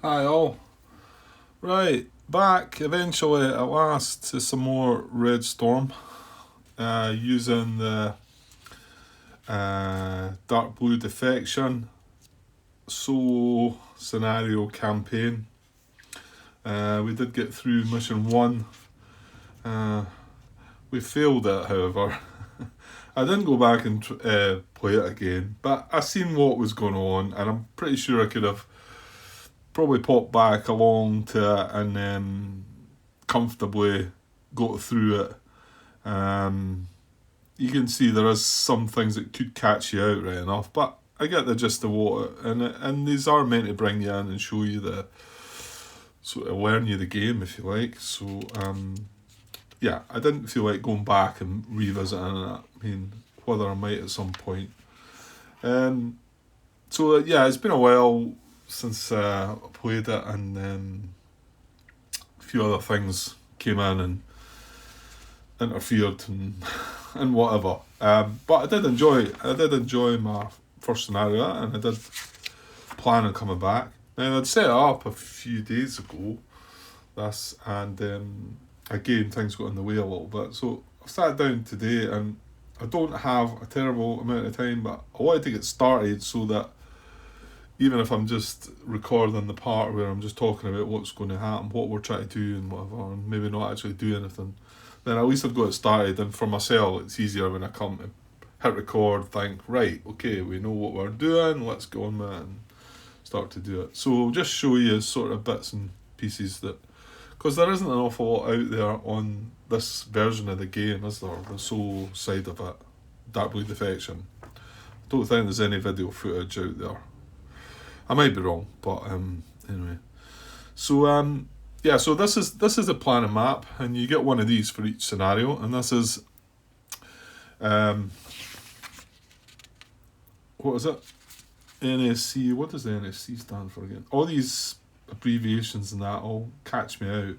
Hi all. Right, back eventually at last to some more Red Storm using the Dark Blue Defection solo scenario campaign. We did get through mission 1. We failed it, however. I didn't go back and play it again, but I seen what was going on, and I'm pretty sure I could have probably popped back along to it and then comfortably got through it. You can see there is some things that could catch you out right enough, but I get the gist of what it, and these are meant to bring you in and show you the sort of learn you the game, if you like. So yeah, I didn't feel like going back and revisiting it. I mean, whether I might at some point. So yeah, it's been a while since I played it, and a few other things came in and interfered and whatever. But I did enjoy my first scenario, and I did plan on coming back. Now I'd set it up a few days ago, this, and again things got in the way a little bit. So I've sat down today, and I don't have a terrible amount of time, but I wanted to get started so that even if I'm just recording the part where I'm just talking about what's going to happen, what we're trying to do and whatever, and maybe not actually do anything, then at least I've got it started. And for myself, it's easier when I come to hit record, think, right, okay, we know what we're doing, let's go on with it and start to do it. So I'll just show you sort of bits and pieces that, because there isn't an awful lot out there on this version of the game, is there? The solo side of it, Dark Blue Defection. I don't think there's any video footage out there. I might be wrong, but anyway. So yeah, so this is the planning map, and you get one of these for each scenario, and this is what is it? NSC. What does the NSC stand for again? All these abbreviations and that all catch me out.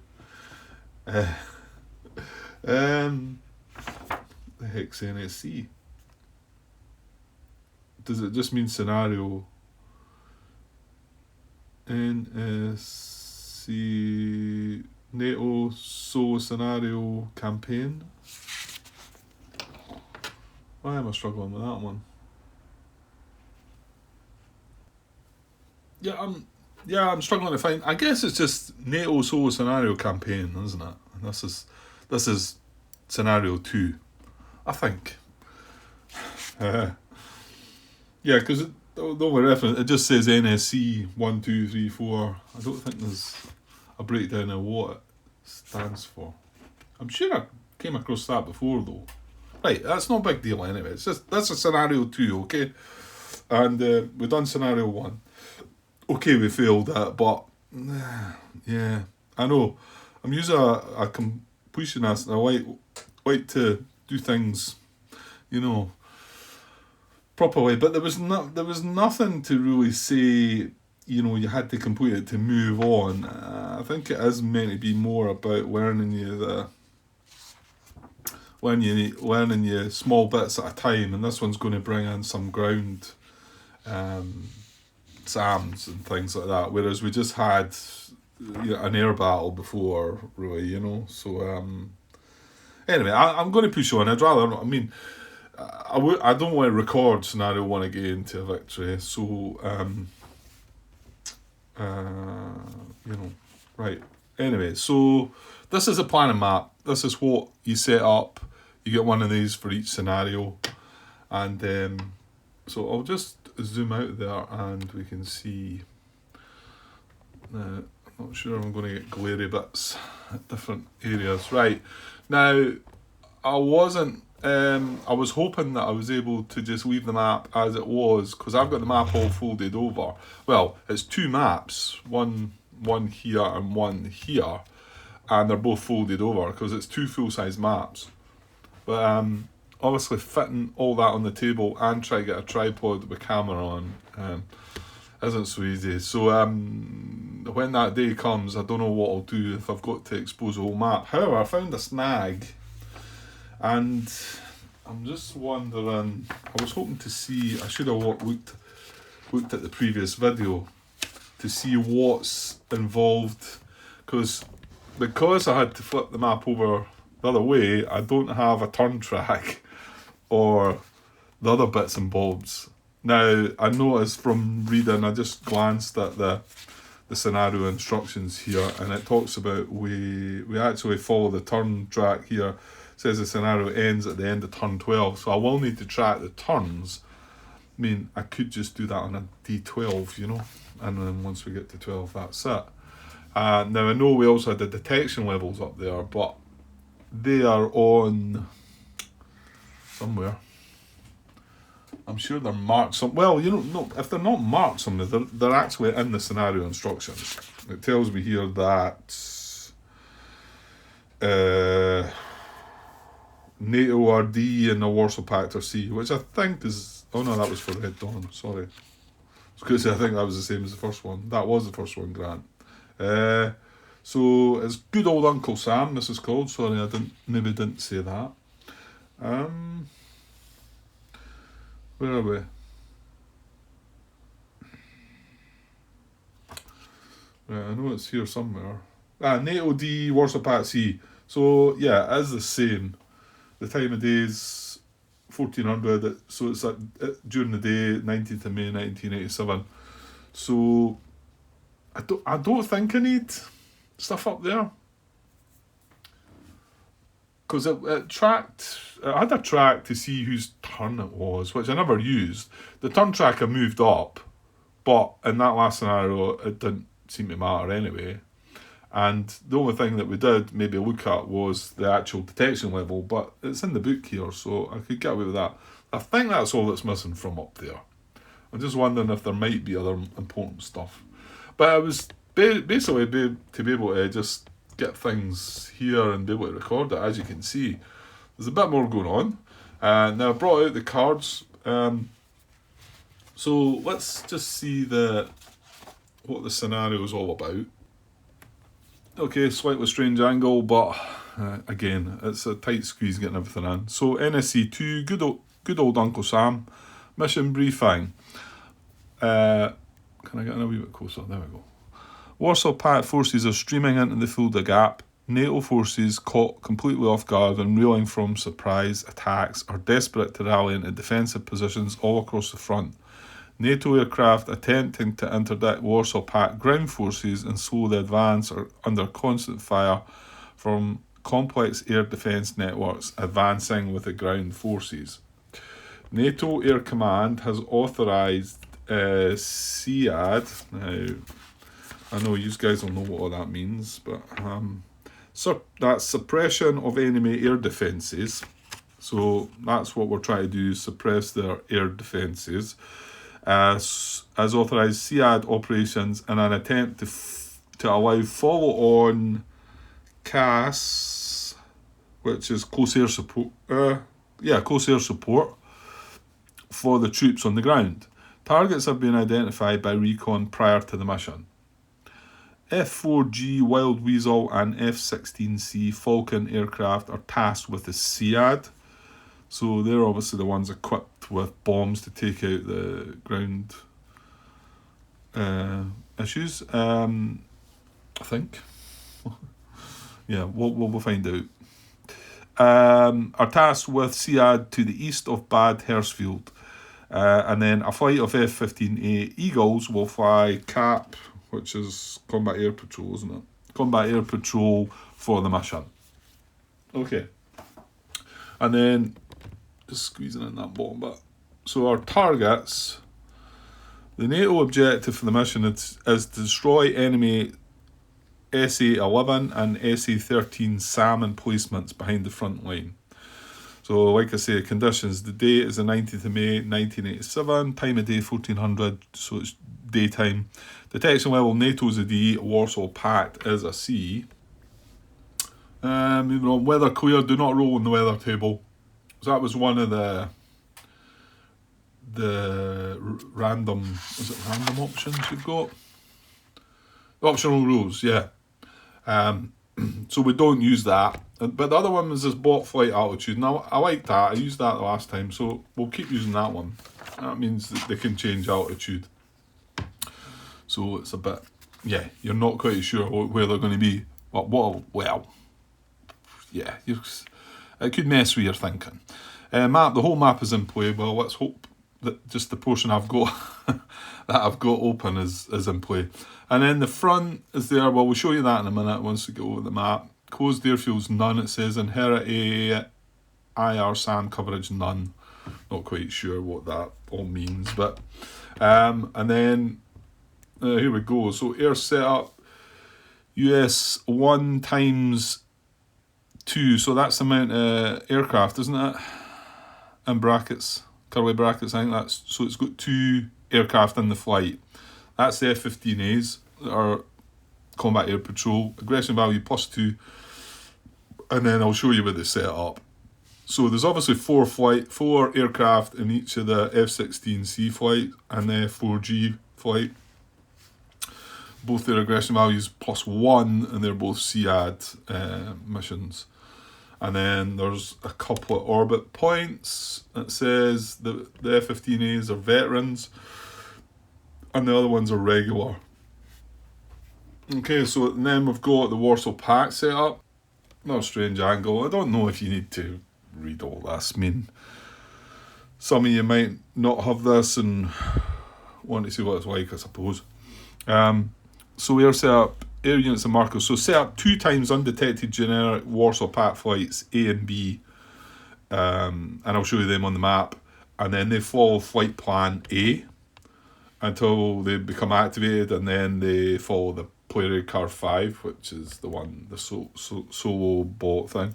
The heck's NSC? Does it just mean scenario? NSC NATO solo scenario campaign. Why am I struggling with that one? Yeah, I'm struggling to find. I guess it's just NATO solo scenario campaign, isn't it? And this is scenario 2, I think. Yeah, because the only reference, it just says NSC 1, 2, 3, 4. I don't think there's a breakdown of what it stands for. I'm sure I came across that before though. Right, that's no big deal anyway. It's just, that's a scenario 2, okay? And we've done scenario 1. Okay, we failed that, but yeah, I know. I'm usually a completionist, and I like to do things, properly. But there was nothing to really say. You had to complete it to move on. I think it is meant to be more about learning you small bits at a time, and this one's going to bring in some ground. SAMs and things like that, whereas we just had an air battle before, really, so anyway, I'm going to push on. I'd rather not. I mean, I don't want to record scenario 1 again to a victory, so right, anyway, so this is a planning map. This is what you set up. You get one of these for each scenario, and so I'll just zoom out there and we can see. I'm not sure I'm going to get glary bits at different areas. Right, now I wasn't. I was hoping that I was able to just leave the map as it was, because I've got the map all folded over. Well, it's 2 maps, one here and one here, and they're both folded over because it's 2 full-size maps. But obviously fitting all that on the table and try to get a tripod with camera on isn't so easy. So when that day comes, I don't know what I'll do if I've got to expose the whole map. However, I found a snag, and I'm just wondering, I was hoping to see, I should have looked at the previous video, to see what's involved, because I had to flip the map over the other way, I don't have a turn track or the other bits and bobs. Now, I noticed from reading, I just glanced at the scenario instructions here, and it talks about we actually follow the turn track here. It says the scenario ends at the end of turn 12, so I will need to track the turns. I mean, I could just do that on a D12, you know, and then once we get to 12, that's it. Now, I know we also had the detection levels up there, but they are on somewhere. I'm sure they're marked some. Well, you know, no, if they're not marked somewhere, they're actually in the scenario instructions. It tells me here that NATO RD and the Warsaw Pact are C, which I think is. Oh no, that was for Red Dawn. Sorry, because I think that was the same as the first one. That was the first one, Grant. So it's Good Old Uncle Sam. This is called. Sorry, I didn't say that. Where are we? Right, I know it's here somewhere. NATO D, Warsaw Pact C. So yeah, as the same. The time of day is 1400. So it's during the day, 19th of May, 1987. So I don't think I need stuff up there. Because it had a track to see whose turn it was, which I never used. The turn track I moved up, but in that last scenario, it didn't seem to matter anyway. And the only thing that we did maybe look at was the actual detection level, but it's in the book here, so I could get away with that. I think that's all that's missing from up there. I'm just wondering if there might be other important stuff. But I was basically to be able to just get things here and be able to record it. As you can see, there's a bit more going on. Now I brought out the cards, so let's just see what the scenario is all about. Okay, slightly strange angle, but again, it's a tight squeeze getting everything in. So NSC2, good old Uncle Sam, mission briefing. Can I get in a wee bit closer? There we go. Warsaw Pact forces are streaming into the Fulda Gap. NATO forces, caught completely off guard and reeling from surprise attacks, are desperate to rally into defensive positions all across the front. NATO aircraft attempting to interdict Warsaw Pact ground forces and slow the advance are under constant fire from complex air defence networks advancing with the ground forces. NATO Air Command has authorised SEAD. Now, I know you guys will know what all that means, but that's suppression of enemy air defences. So that's what we're trying to do, suppress their air defences. As authorised SEAD operations in an attempt to allow follow-on CAS, which is close air support. Close air support for the troops on the ground. Targets have been identified by recon prior to the mission. F-4G Wild Weasel and F-16C Falcon aircraft are tasked with the SEAD. So they're obviously the ones equipped with bombs to take out the ground issues. I think. Yeah, we'll find out. Are tasked with SEAD to the east of Bad Hersfeld. And then a flight of F-15A Eagles will fly CAP, which is Combat Air Patrol, isn't it? Combat Air Patrol for the mission. Okay. And then, just squeezing in that bottom bit. So our targets, the NATO objective for the mission is to destroy enemy SA-11 and SA-13 SAM emplacements behind the front line. So, like I say, conditions, the date is the 19th of May, 1987, time of day 1400, so it's daytime. Detection level, NATO's a D, Warsaw Pact is a C. Weather clear, do not roll in the weather table. So that was one of the random options you've got? Optional rules, yeah. So we don't use that. But the other one was this bot flight altitude. Now I like that. I used that the last time, so we'll keep using that one. That means that they can change altitude. So it's a bit, yeah, you're not quite sure where they're going to be. Well, yeah, it could mess with your thinking. The whole map is in play. Well, let's hope that just the portion I've got that I've got open is in play. And then the front is there. Well, we'll show you that in a minute once we go over the map. Closed airfields, none. It says inherit IR SAM coverage, none. Not quite sure what that all means, but and then here we go. So air setup, US 1 times 2. So that's the amount of aircraft, isn't it? In brackets, curly brackets. I think that's so. It's got 2 aircraft in the flight. That's the F-15As that are combat air patrol. Aggression value +2. And then I'll show you where they set up. So there's obviously 4 aircraft in each of the F-16C flight and the F-4G flight. Both their aggression values +1, and they're both SEAD missions. And then there's a couple of orbit points. It says the F-15As are veterans, and the other ones are regular. Okay, so then we've got the Warsaw Pact set up. Not a strange angle. I don't know if you need to read all this. I mean, some of you might not have this and want to see what it's like, I suppose. So air setup, air units and markers. So set up 2 times undetected generic Warsaw Pact flights A and B, and I'll show you them on the map. And then they follow flight plan A until they become activated, and then they follow the Player Car 5, which is the one, the solo bot thing.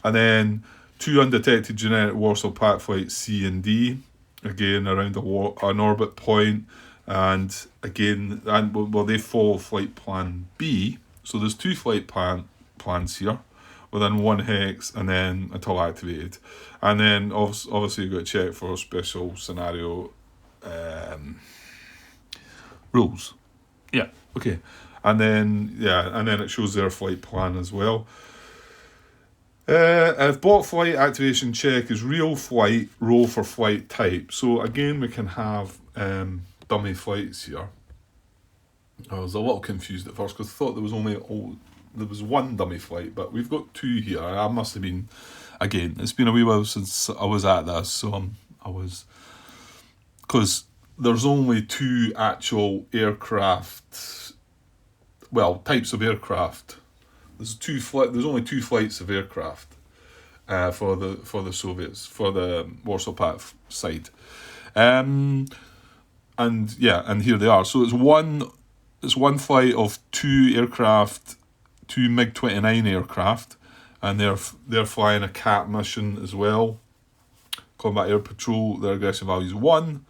And then 2 undetected generic Warsaw Pact flights C and D, again around an orbit point, and again, they follow flight plan B. So there's 2 flight plans here within 1 hex, and then until activated. And then obviously you've got to check for special scenario rules. Yeah, okay. And then it shows their flight plan as well. If bot flight activation check is real flight, roll for flight type. So again, we can have dummy flights here. I was a little confused at first because I thought there was 1 dummy flight, but we've got 2 here. I must have been, again, it's been a wee while since I was at this, so because there's only 2 actual aircraft, well, types of aircraft. There's only 2 flights of aircraft for the Soviets, for the Warsaw Pact side, and here they are. So it's one flight of 2 aircraft, 2 MiG-29 aircraft, and they're flying a CAT mission as well, combat air patrol. Their aggression value is 1.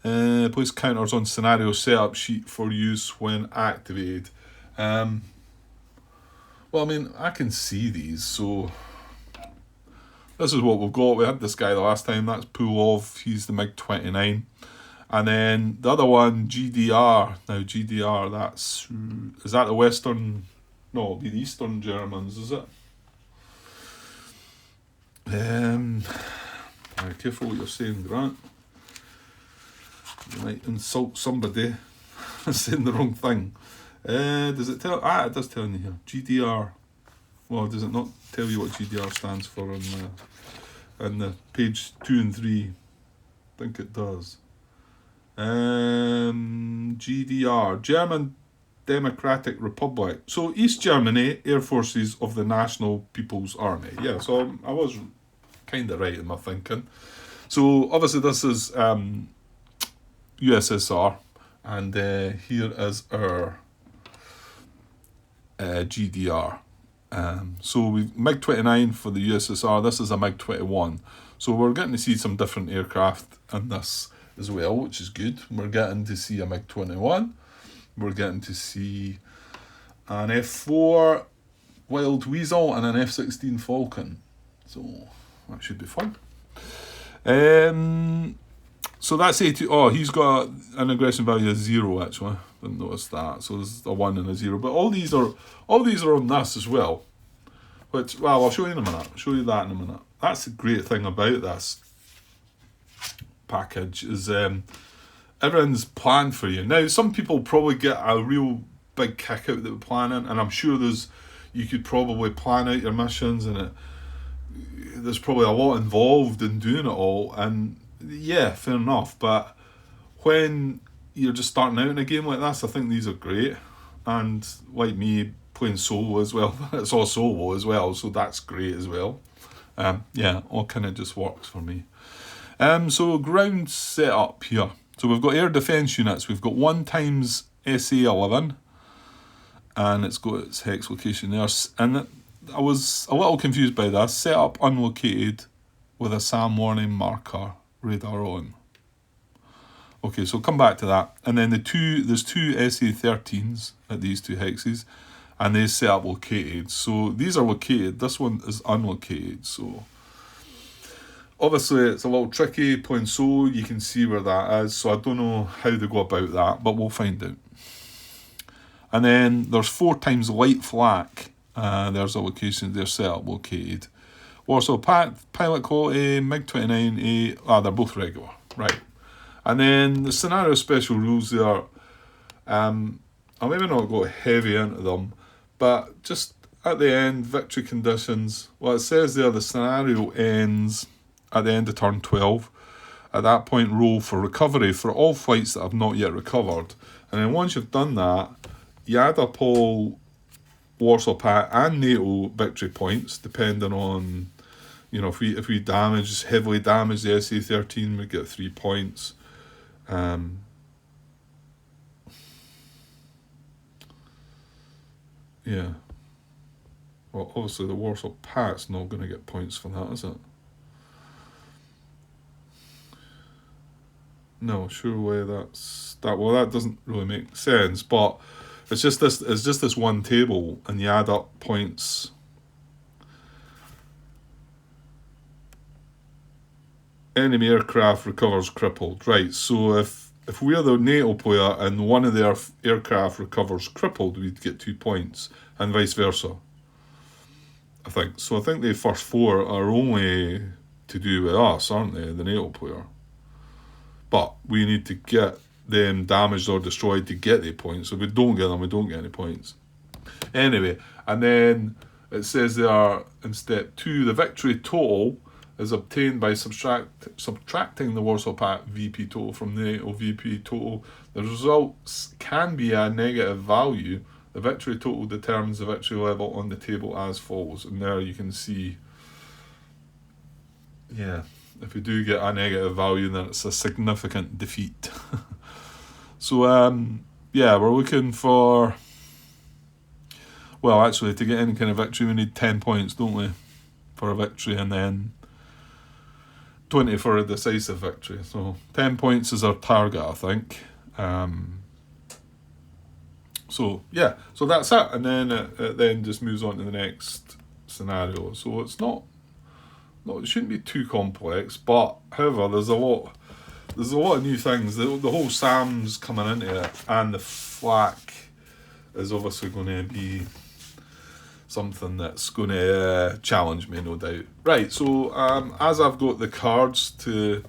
Place counters on scenario setup sheet for use when activated. Well, I mean, I can see these, so this is what we've got. We had this guy the last time, that's Pulov, he's the MiG-29. And then the other one, GDR. Now, GDR, is that the Western, no, it'll be the Eastern Germans, is it? Careful what you're saying, Grant. You might insult somebody saying the wrong thing. Does it tell? It does tell you here. GDR. Well, does it not tell you what GDR stands for on the page 2 and 3? I think it does. GDR, German Democratic Republic. So East Germany, Air Forces of the National People's Army. Yeah, so I was kind of right in my thinking. So obviously this is USSR, and here is our GDR. So we've MiG-29 for the USSR. This is a MiG-21. So we're getting to see some different aircraft in this as well, which is good. We're getting to see a MiG-21. We're getting to see an F4 Wild Weasel and an F-16 Falcon. So that should be fun. So that's 80. Oh, he's got an aggression value of 0 actually. Didn't notice that. So there's a 1 and a 0. But all these are on this as well. Which, well, I'll show you in a minute. I'll show you that in a minute. That's the great thing about this package is everything's planned for you. Now, some people probably get a real big kick out of the planning, and I'm sure you could probably plan out your missions, and there's probably a lot involved in doing it all, and yeah, fair enough. But when you're just starting out in a game like this, I think these are great. And like me, playing solo as well, it's all solo as well, so that's great as well. Yeah, all kind of just works for me. So ground setup here. So we've got air defence units. We've got 1 times SA11, and it's got its hex location there. And I was a little confused by this. Set up unlocated with a SAM warning marker radar on. Okay, so come back to that. And then there's two SA13s at these 2 hexes, and they set up located. So these are located. This one is unlocated. So obviously it's a little tricky playing solo. You can see where that is. So I don't know how they go about that, but we'll find out. And then there's 4 times light flak. There's a location there set up located. Warsaw pilot quality, MiG-29A. They're both regular. Right. And then the scenario special rules there, I'll maybe not go heavy into them, but just at the end, victory conditions. Well, it says there the scenario ends at the end of turn 12. At that point, roll for recovery for all flights that have not yet recovered. And then once you've done that, you add up all Warsaw Pact and NATO victory points, depending on, if we heavily damage the SA-13, we get 3 points. Yeah. Well, obviously the Warsaw Pact's not going to get points for that, is it? No, surely that's that. Well, that doesn't really make sense, but it's just this one table, and you add up points. Enemy aircraft recovers crippled. Right, so if we're the NATO player and one of their aircraft recovers crippled, we'd get 2 points, and vice versa. I think. So I think the first 4 are only to do with us, aren't they, the NATO player? But we need to get them damaged or destroyed to get the points. So if we don't get them, we don't get any points. Anyway, and then it says there in step 2, the victory total is obtained by subtracting the Warsaw Pact VP total from the NATO VP total. The results can be a negative value. The victory total determines the victory level on the table as follows. And there you can see, yeah, if we do get a negative value, then it's a significant defeat. So, yeah, we're looking for, well, actually, to get any kind of victory, we need 10 points, don't we, for a victory, and then 20 for a decisive victory. So 10 points is our target, I think. So yeah, so that's it, and then it then just moves on to the next scenario. So it's not, it shouldn't be too complex, but however, there's a lot of new things. The whole SAM's coming into it, and the flak is obviously going to be something that's going to challenge me, no doubt. Right, so as I've got the cards to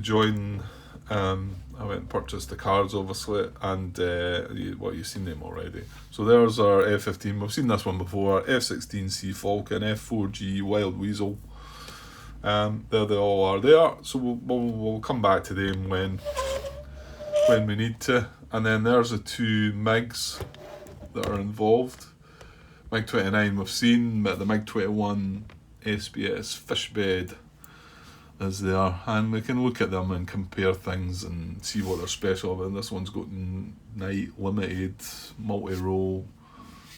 join, I went and purchased the cards, obviously, and you've seen them already. So there's our F-15, we've seen this one before, F-16C Falcon, F-4G Wild Weasel. There they all are there, so we'll come back to them when we need to. And then there's the 2 MiGs that are involved. MiG-29 we've seen, but the MiG-21 SBS Fishbed is there, and we can look at them and compare things and see what they're special about. This one's got night limited, multi-role.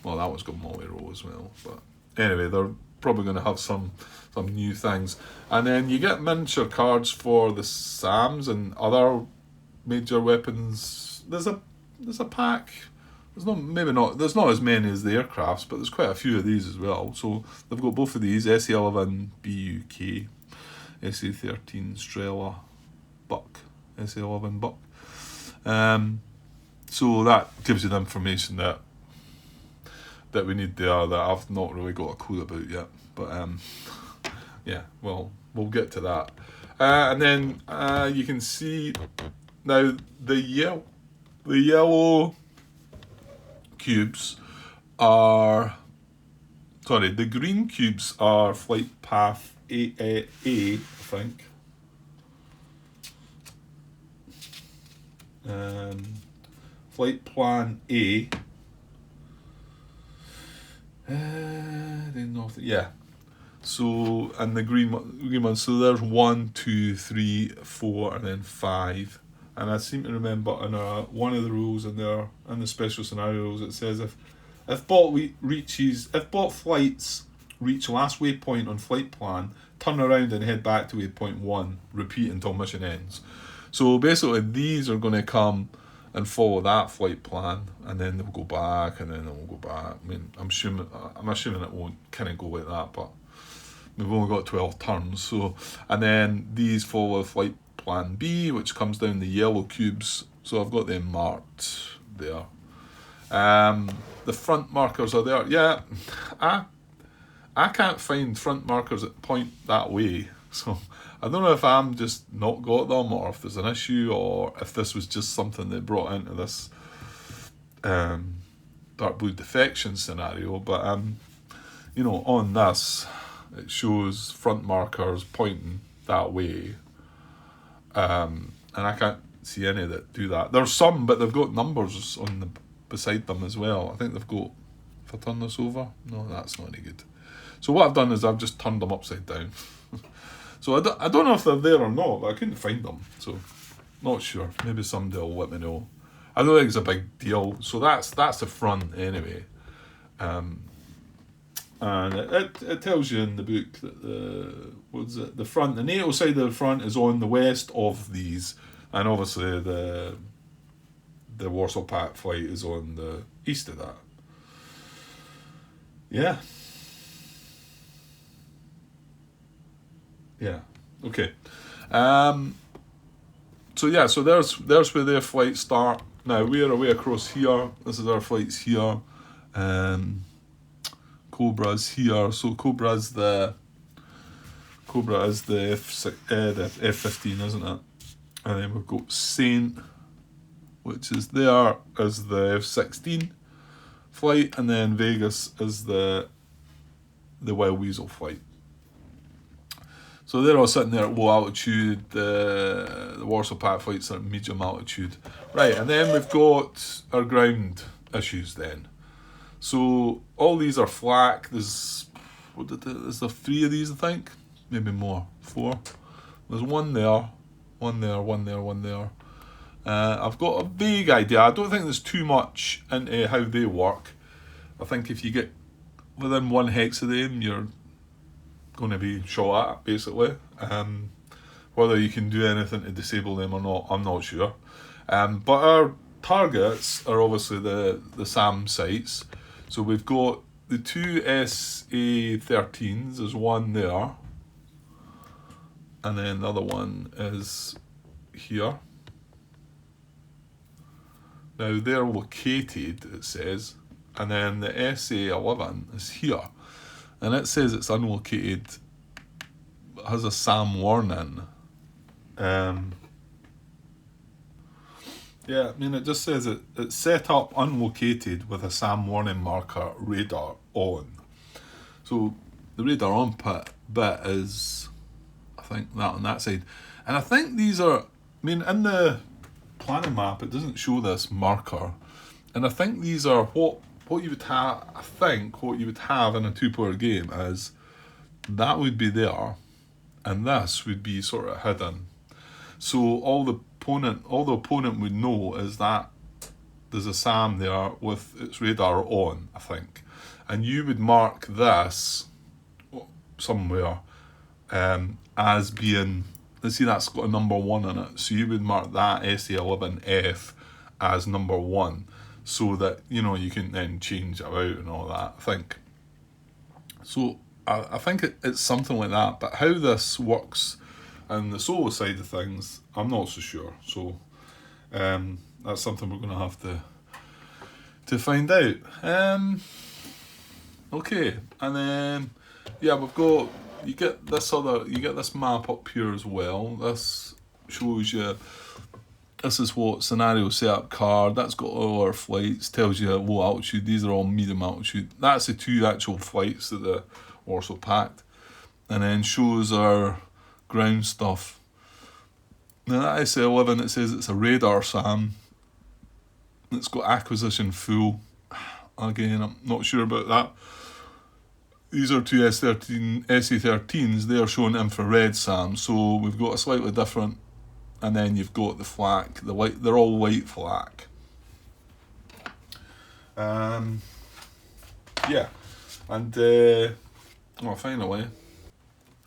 Well, that one's got multi-role as well, but anyway, they're probably going to have some new things. And then you get miniature cards for the SAMs and other major weapons. There's a pack. There's not as many as the aircrafts, but there's quite a few of these as well. So they've got both of these, SA-11 BUK, SA-13 Strela Buck, SA-11 Buck. So that gives you the information that we need there that I've not really got a clue about yet. But yeah, well, we'll get to that. And then you can see Now the yellow cubes are, sorry, the green cubes are flight path A, I think. Flight plan A. Yeah. So, and the green one. So there's 1, 2, 3, 4, and then 5. And I seem to remember in one of the rules in there, in the special scenario rules, it says if bot flights reach last waypoint on flight plan, turn around and head back to waypoint 1. Repeat until mission ends. So basically, these are going to come and follow that flight plan, and then they'll go back, and then they'll go back. I mean, I'm assuming it won't kind of go like that, but we've only got 12 turns. So, and then these follow flight plan B, which comes down the yellow cubes. So I've got them marked there. The front markers are there. Yeah, I can't find front markers that point that way. So I don't know if I'm just not got them, or if there's an issue, or if this was just something they brought into this dark blue defection scenario. But on this, it shows front markers pointing that way, and I can't see any that do that. There's some, but they've got numbers beside them as well. I think they've got. If I turn this over, no, that's not any good. So what I've done is I've just turned them upside down. So I don't know if they're there or not, but I couldn't find them. So not sure. Maybe somebody will let me know. I don't think it's a big deal. So that's the front anyway. And it tells you in the book that the front, the NATO side of the front is on the west of these, and obviously the Warsaw Pact flight is on the east of that. Yeah. Yeah. Okay. So there's where their flights start. Now we're away across here. This is our flights here. Cobra's here. So Cobra is the F-15, isn't it? And then we've got Saint, which is there as the F-16 flight, and then Vegas is the Wild Weasel flight. So they're all sitting there at low altitude. The Warsaw Pact flights are at medium altitude. Right, and then we've got our ground issues then. So all these are flak. There's there 3 of these, I think? Maybe more. 4. There's one there. I've got a vague idea. I don't think there's too much into how they work. I think if you get within 1 hex of them, you're going to be shot at, basically. Whether you can do anything to disable them or not, I'm not sure. But our targets are obviously the SAM sites. So we've got the 2 SA-13s, there's one there, and then the other one is here. Now they're located, it says, and then the SA-11 is here. And it says it's unlocated, it has a SAM warning. Yeah, I mean, it just says it's set up unlocated with a SAM warning marker radar on. So the radar on bit is, I think, that on that side. And I think these are, I mean, in the planning map, it doesn't show this marker. And I think these are what you would have, I think, what you would have in a 2-player game is that would be there, and this would be sort of hidden. So all the opponent would know is that there's a SAM there with its radar on, I think. And you would mark this somewhere as being, let's see, that's got a number 1 in it. So you would mark that SA-11F as number 1. So that, you can then change it out and all that, I think. So I think it's something like that. But how this works and the solo side of things, I'm not so sure. So that's something we're going to have to find out. Okay, and then we've got, you get this map up here as well. This shows you This is what scenario setup card. That's got all our flights. Tells you at low altitude. These are all medium altitude. That's the 2 actual flights that the Warsaw packed, and then shows our ground stuff. Now that SC11, it says it's a radar SAM. It's got acquisition full. Again, I'm not sure about that. These are 2 SC13s. They are showing infrared SAM. So we've got a slightly different. And then you've got the flak, the white. They're all white flak. Yeah, and finally,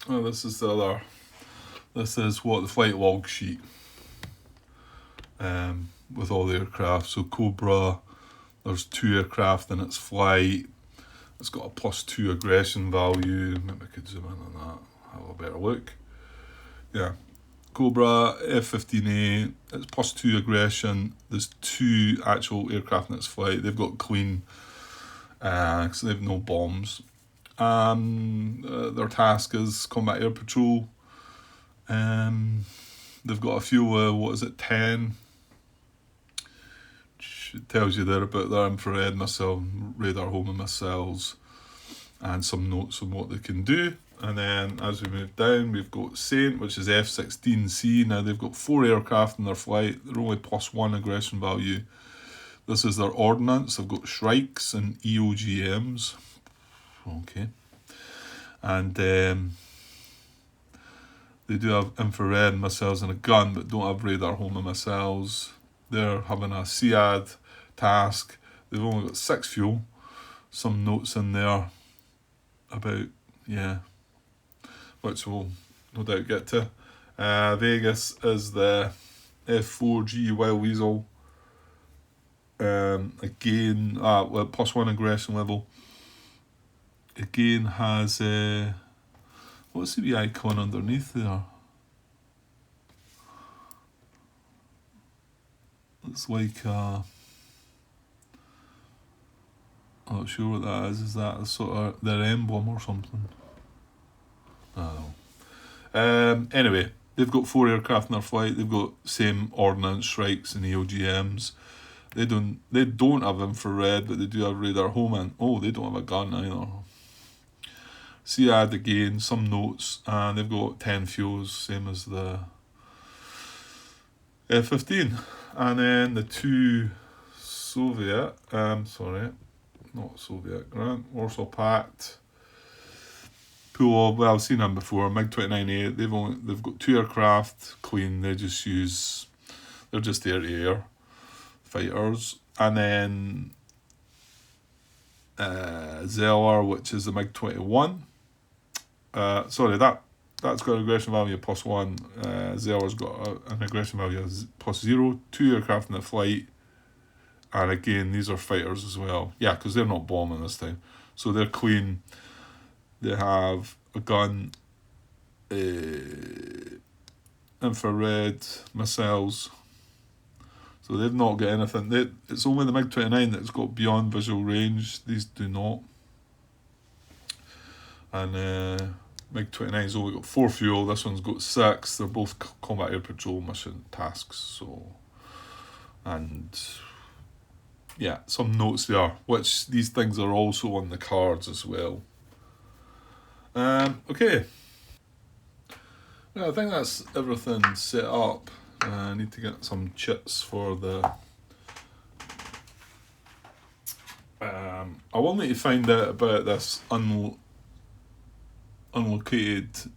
this is the other. This is what the flight log sheet. With all the aircraft. So Cobra, there's 2 aircraft in its flight. It's got a +2 aggression value. Maybe I could zoom in on that. Have a better look. Yeah. Cobra F-15A, it's +2 aggression. There's 2 actual aircraft in its flight. They've got clean, because they have no bombs. Their task is combat air patrol. They've got a few, 10? It tells you there about their infrared missile, radar homing missiles, and some notes on what they can do. And then as we move down, we've got Saint, which is F-16C. Now they've got 4 aircraft in their flight. They're only +1 aggression value. This is their ordnance. They've got Shrikes and EOGMs. Okay. And they do have infrared missiles and a gun, but don't have radar homing missiles. They're having a SEAD task. They've only got 6 fuel. Some notes in there about, which we'll no doubt get to. Vegas is the F4G Wild Weasel. Again, +1 aggression level. Again has, what's the wee icon underneath there? Looks like I'm not sure what that is. Is that sort of their emblem or something? I don't know. Anyway, they've got 4 aircraft in their flight. They've got same ordnance, Shrikes and EOGMs. They don't have infrared, but they do have radar homing. Oh, they don't have a gun either. SEAD again, some notes, and they've got 10 fuels, same as the F-15. And then the 2 Soviet, Warsaw Pact. I've seen them before. MiG-29A. They've got 2 aircraft, clean. They're just air-to-air fighters. And then Zeller, which is the MiG-21. That's got an aggression value of +1. Zeller's got an aggression value of +0. 2 aircraft in the flight. And again, these are fighters as well. Yeah, because they're not bombing this time. So they're clean. They have a gun, infrared missiles. So they've not got anything. It's only the MiG-29 that's got beyond visual range. These do not. And MiG-29's only got 4 fuel. This one's got 6. They're both combat air patrol mission tasks. So, and yeah, some notes there, which these things are also on the cards as well. Okay. Yeah, I think that's everything set up. I need to get some chits for the... I will need to find out about this unlocated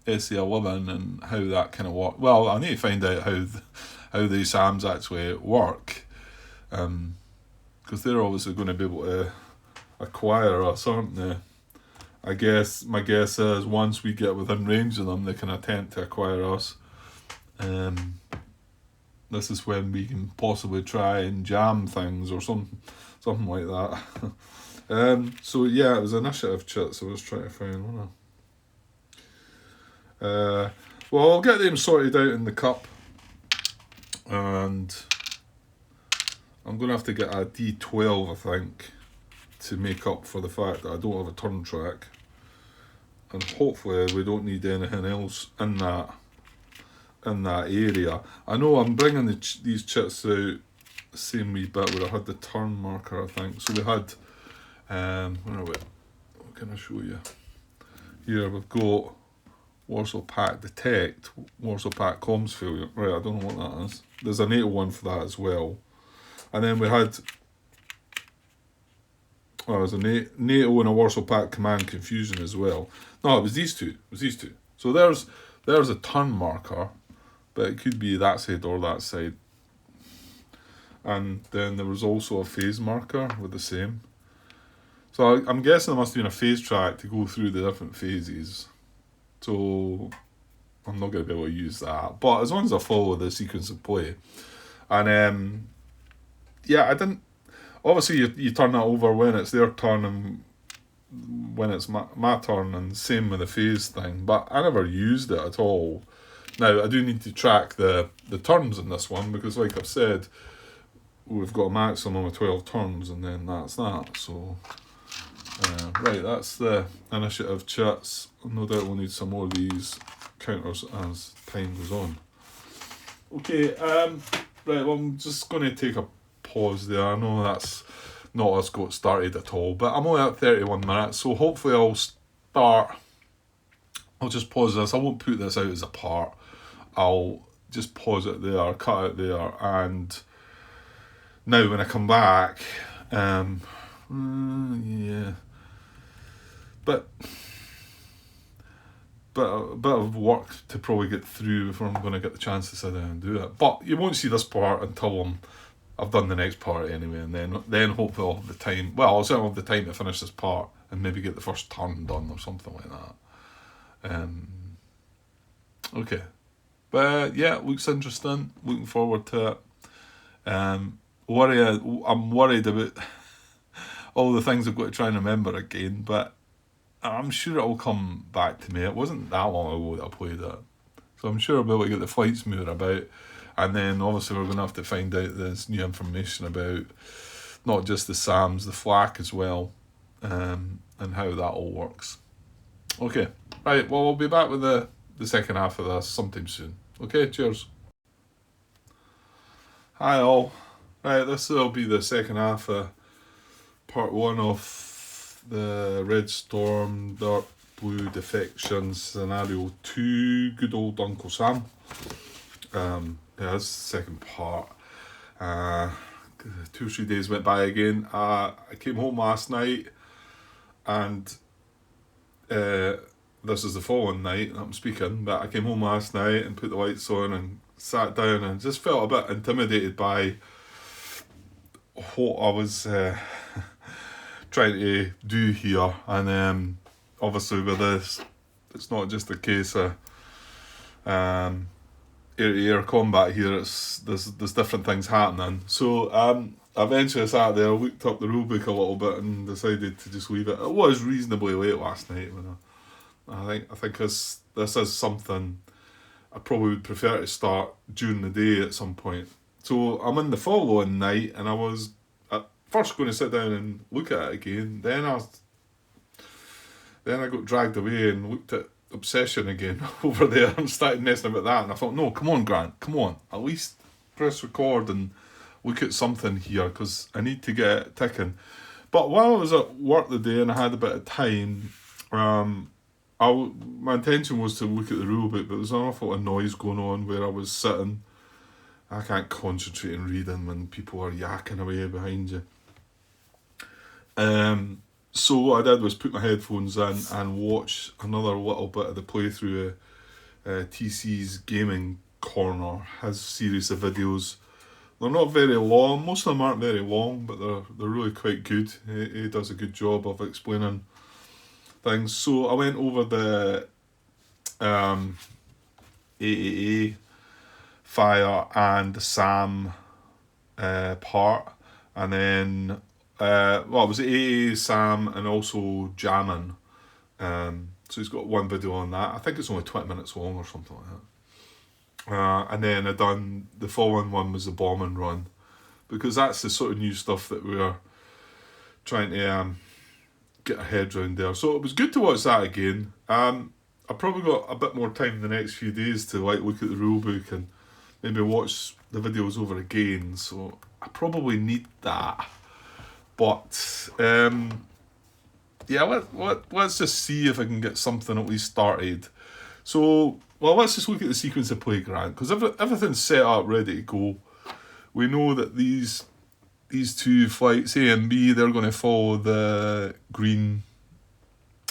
SC11 and how that kind of works. Well, I need to find out how these SAMs actually work. Because they're obviously going to be able to acquire us, aren't they? My guess is once we get within range of them, they can attempt to acquire us. This is when we can possibly try and jam things or something like that. So yeah, it was initiative chits. I was trying to find one. Well, I'll get them sorted out in the cup, and I'm going to have to get a D12, I think, to make up for the fact that I don't have a turn track. And hopefully we don't need anything else in that in that area. I know I'm bringing these chits out the same wee bit where I had the turn marker, I think. So we had, where are we? What can I show you? Here we've got Warsaw Pack Detect, Warsaw Pack Comms Failure. Right, I don't know what that is. There's a NATO one for that as well. And then we had, there's a NATO and a Warsaw Pack Command Confusion as well. No, it was these two. So there's a turn marker, but it could be that side or that side. And then there was also a phase marker with the same. So I'm guessing there must have been a phase track to go through the different phases. So I'm not going to be able to use that. But as long as I follow the sequence of play. And I didn't... Obviously you turn that over when it's their turn and when it's my turn, and same with the phase thing. But I never used it at all. Now, I do need to track the turns in this one because, like I've said, we've got a maximum of 12 turns, and then that's that. So, right, that's the initiative chats. No doubt we'll need some more of these counters as time goes on. Okay, right, well, I'm just going to take a pause there. I know that's not us got started at all, but I'm only at 31 minutes, so hopefully I'll just pause this. I won't put this out as a part. I'll just pause it there, cut it there, and now when I come back, but a bit of work to probably get through before I'm going to get the chance to sit down and do it. But you won't see this part until I've done the next part anyway, and then hopefully I'll have the time. Well, I'll certainly have the time to finish this part and maybe get the first turn done or something like that. Okay, but yeah, looks interesting. Looking forward to it. I'm worried about all the things I've got to try and remember again, but I'm sure it'll come back to me. It wasn't that long ago that I played it, so I'm sure I'll be able to get the flights moving about. And then obviously we're going to have to find out this new information about not just the SAMs, the FLAC as well, and how that all works. Okay, right, well, we'll be back with the second half of this sometime soon. Okay, cheers. Hi all. Right, this will be the second half of part 1 of the Red Storm Dark Blue Defection Scenario 2, good old Uncle Sam. Yeah, that's the second part. 2 or 3 days went by again. I came home last night, and this is the following night that I'm speaking, but I came home last night and put the lights on and sat down and just felt a bit intimidated by what I was trying to do here. And obviously with this, it's not just a case of air-to-air combat here, there's different things happening. So eventually I sat there, looked up the rulebook a little bit and decided to just leave it. It was reasonably late last night when I think this is something I probably would prefer to start during the day at some point. So I'm in the following night, and I was at first going to sit down and look at it again. Then I got dragged away and looked at Obsession again over there and started messing about that. And I thought, no, come on, Grant, come on. At least press record and look at something here, because I need to get it ticking. But while I was at work the day and I had a bit of time, my intention was to look at the rulebook, but there was an awful lot of noise going on where I was sitting. I can't concentrate on reading when people are yakking away behind you. So what I did was put my headphones in and watch another little bit of the playthrough of TC's Gaming Corner, his series of videos. They're not very long, most of them aren't very long, but they're really quite good. He does a good job of explaining things. So I went over the AAA Fire and the SAM part, and then it was AAA, SAM, and also jamming. So he's got one video on that. I think it's only 20 minutes long or something like that. And then I done the following one was the bombing run, because that's the sort of new stuff that we're trying to get our heads around there. So it was good to watch that again. I I've probably got a bit more time the next few days to like look at the rule book and maybe watch the videos over again. So I probably need that. But yeah, let's just see if I can get something at least started. So, well, let's just look at the sequence of play, Grant, because everything's set up, ready to go. We know that these two flights, A and B, they're going to follow the green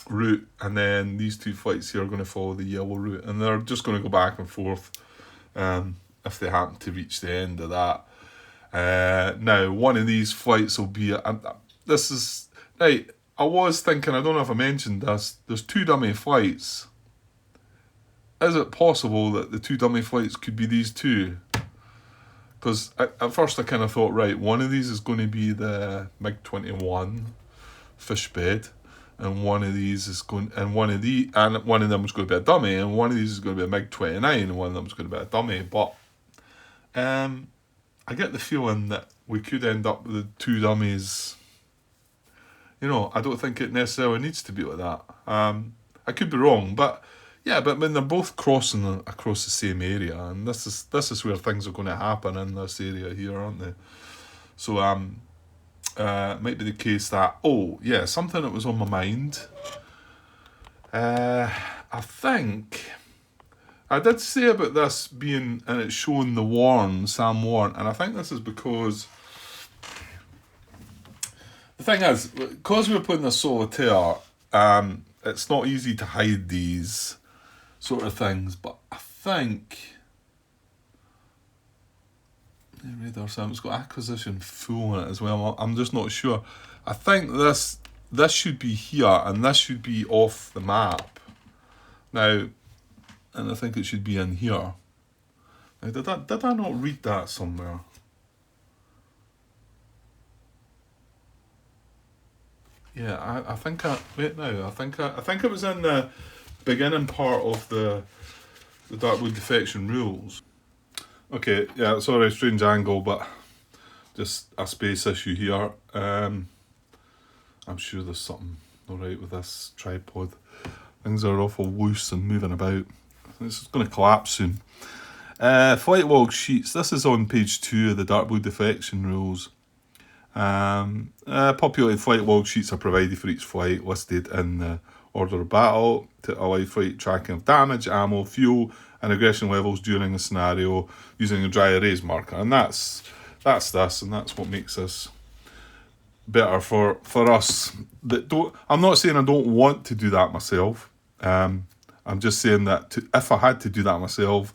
route, and then these two flights here are going to follow the yellow route, and they're just going to go back and forth if they happen to reach the end of that. Now, one of these flights will be... this is... Right, I was thinking, I don't know if I mentioned this, there's 2 dummy flights. Is it possible that the 2 dummy flights could be these 2? Because at first I kind of thought, right, one of these is going to be the MiG-21 fish bed, and one of these is going, and one of them is going to be a dummy, and one of these is going to be a MiG-29, and one of them is going to be a dummy. But I get the feeling that we could end up with 2 dummies. You know, I don't think it necessarily needs to be like that. I could be wrong, but yeah, but I mean, they're both crossing across the same area, and this is where things are going to happen in this area here, aren't they? So it might be the case that, oh yeah, something that was on my mind. I think I did say about this being, and it's showing the Sam Warren, and I think this is because the thing is, because we're playing the solitaire, it's not easy to hide these sort of things, but I think radar Sam's got acquisition full in it as well. I'm just not sure. I think this should be here, and this should be off the map now, and I think it should be in here. Now, did I not read that somewhere? Yeah, I think I think it was in the beginning part of the Darkwood defection rules. Okay, yeah, sorry, strange angle, but just a space issue here. I'm sure there's something not right with this tripod. Things are awful loose and moving about. This is going to collapse soon. Flight log sheets. This is on page 2 of the Darkwood defection rules. Populated flight log sheets are provided for each flight, listed in the order of battle to allow flight tracking of damage, ammo, fuel, and aggression levels during a scenario using a dry erase marker. And that's this, and that's what makes this better for us. I'm not saying I don't want to do that myself. I'm just saying that if I had to do that myself,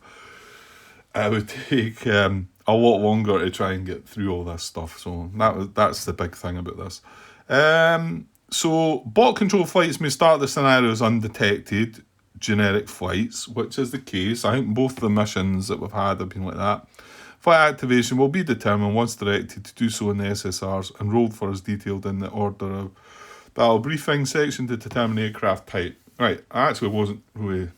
it would take a lot longer to try and get through all this stuff. So that's the big thing about this. So bot control flights may start the scenario as undetected generic flights, which is the case. I think both the missions that we've had have been like that. Flight activation will be determined once directed to do so in the SSRs and rolled for as detailed in the order of battle briefing section to determine aircraft type. Right, I actually wasn't really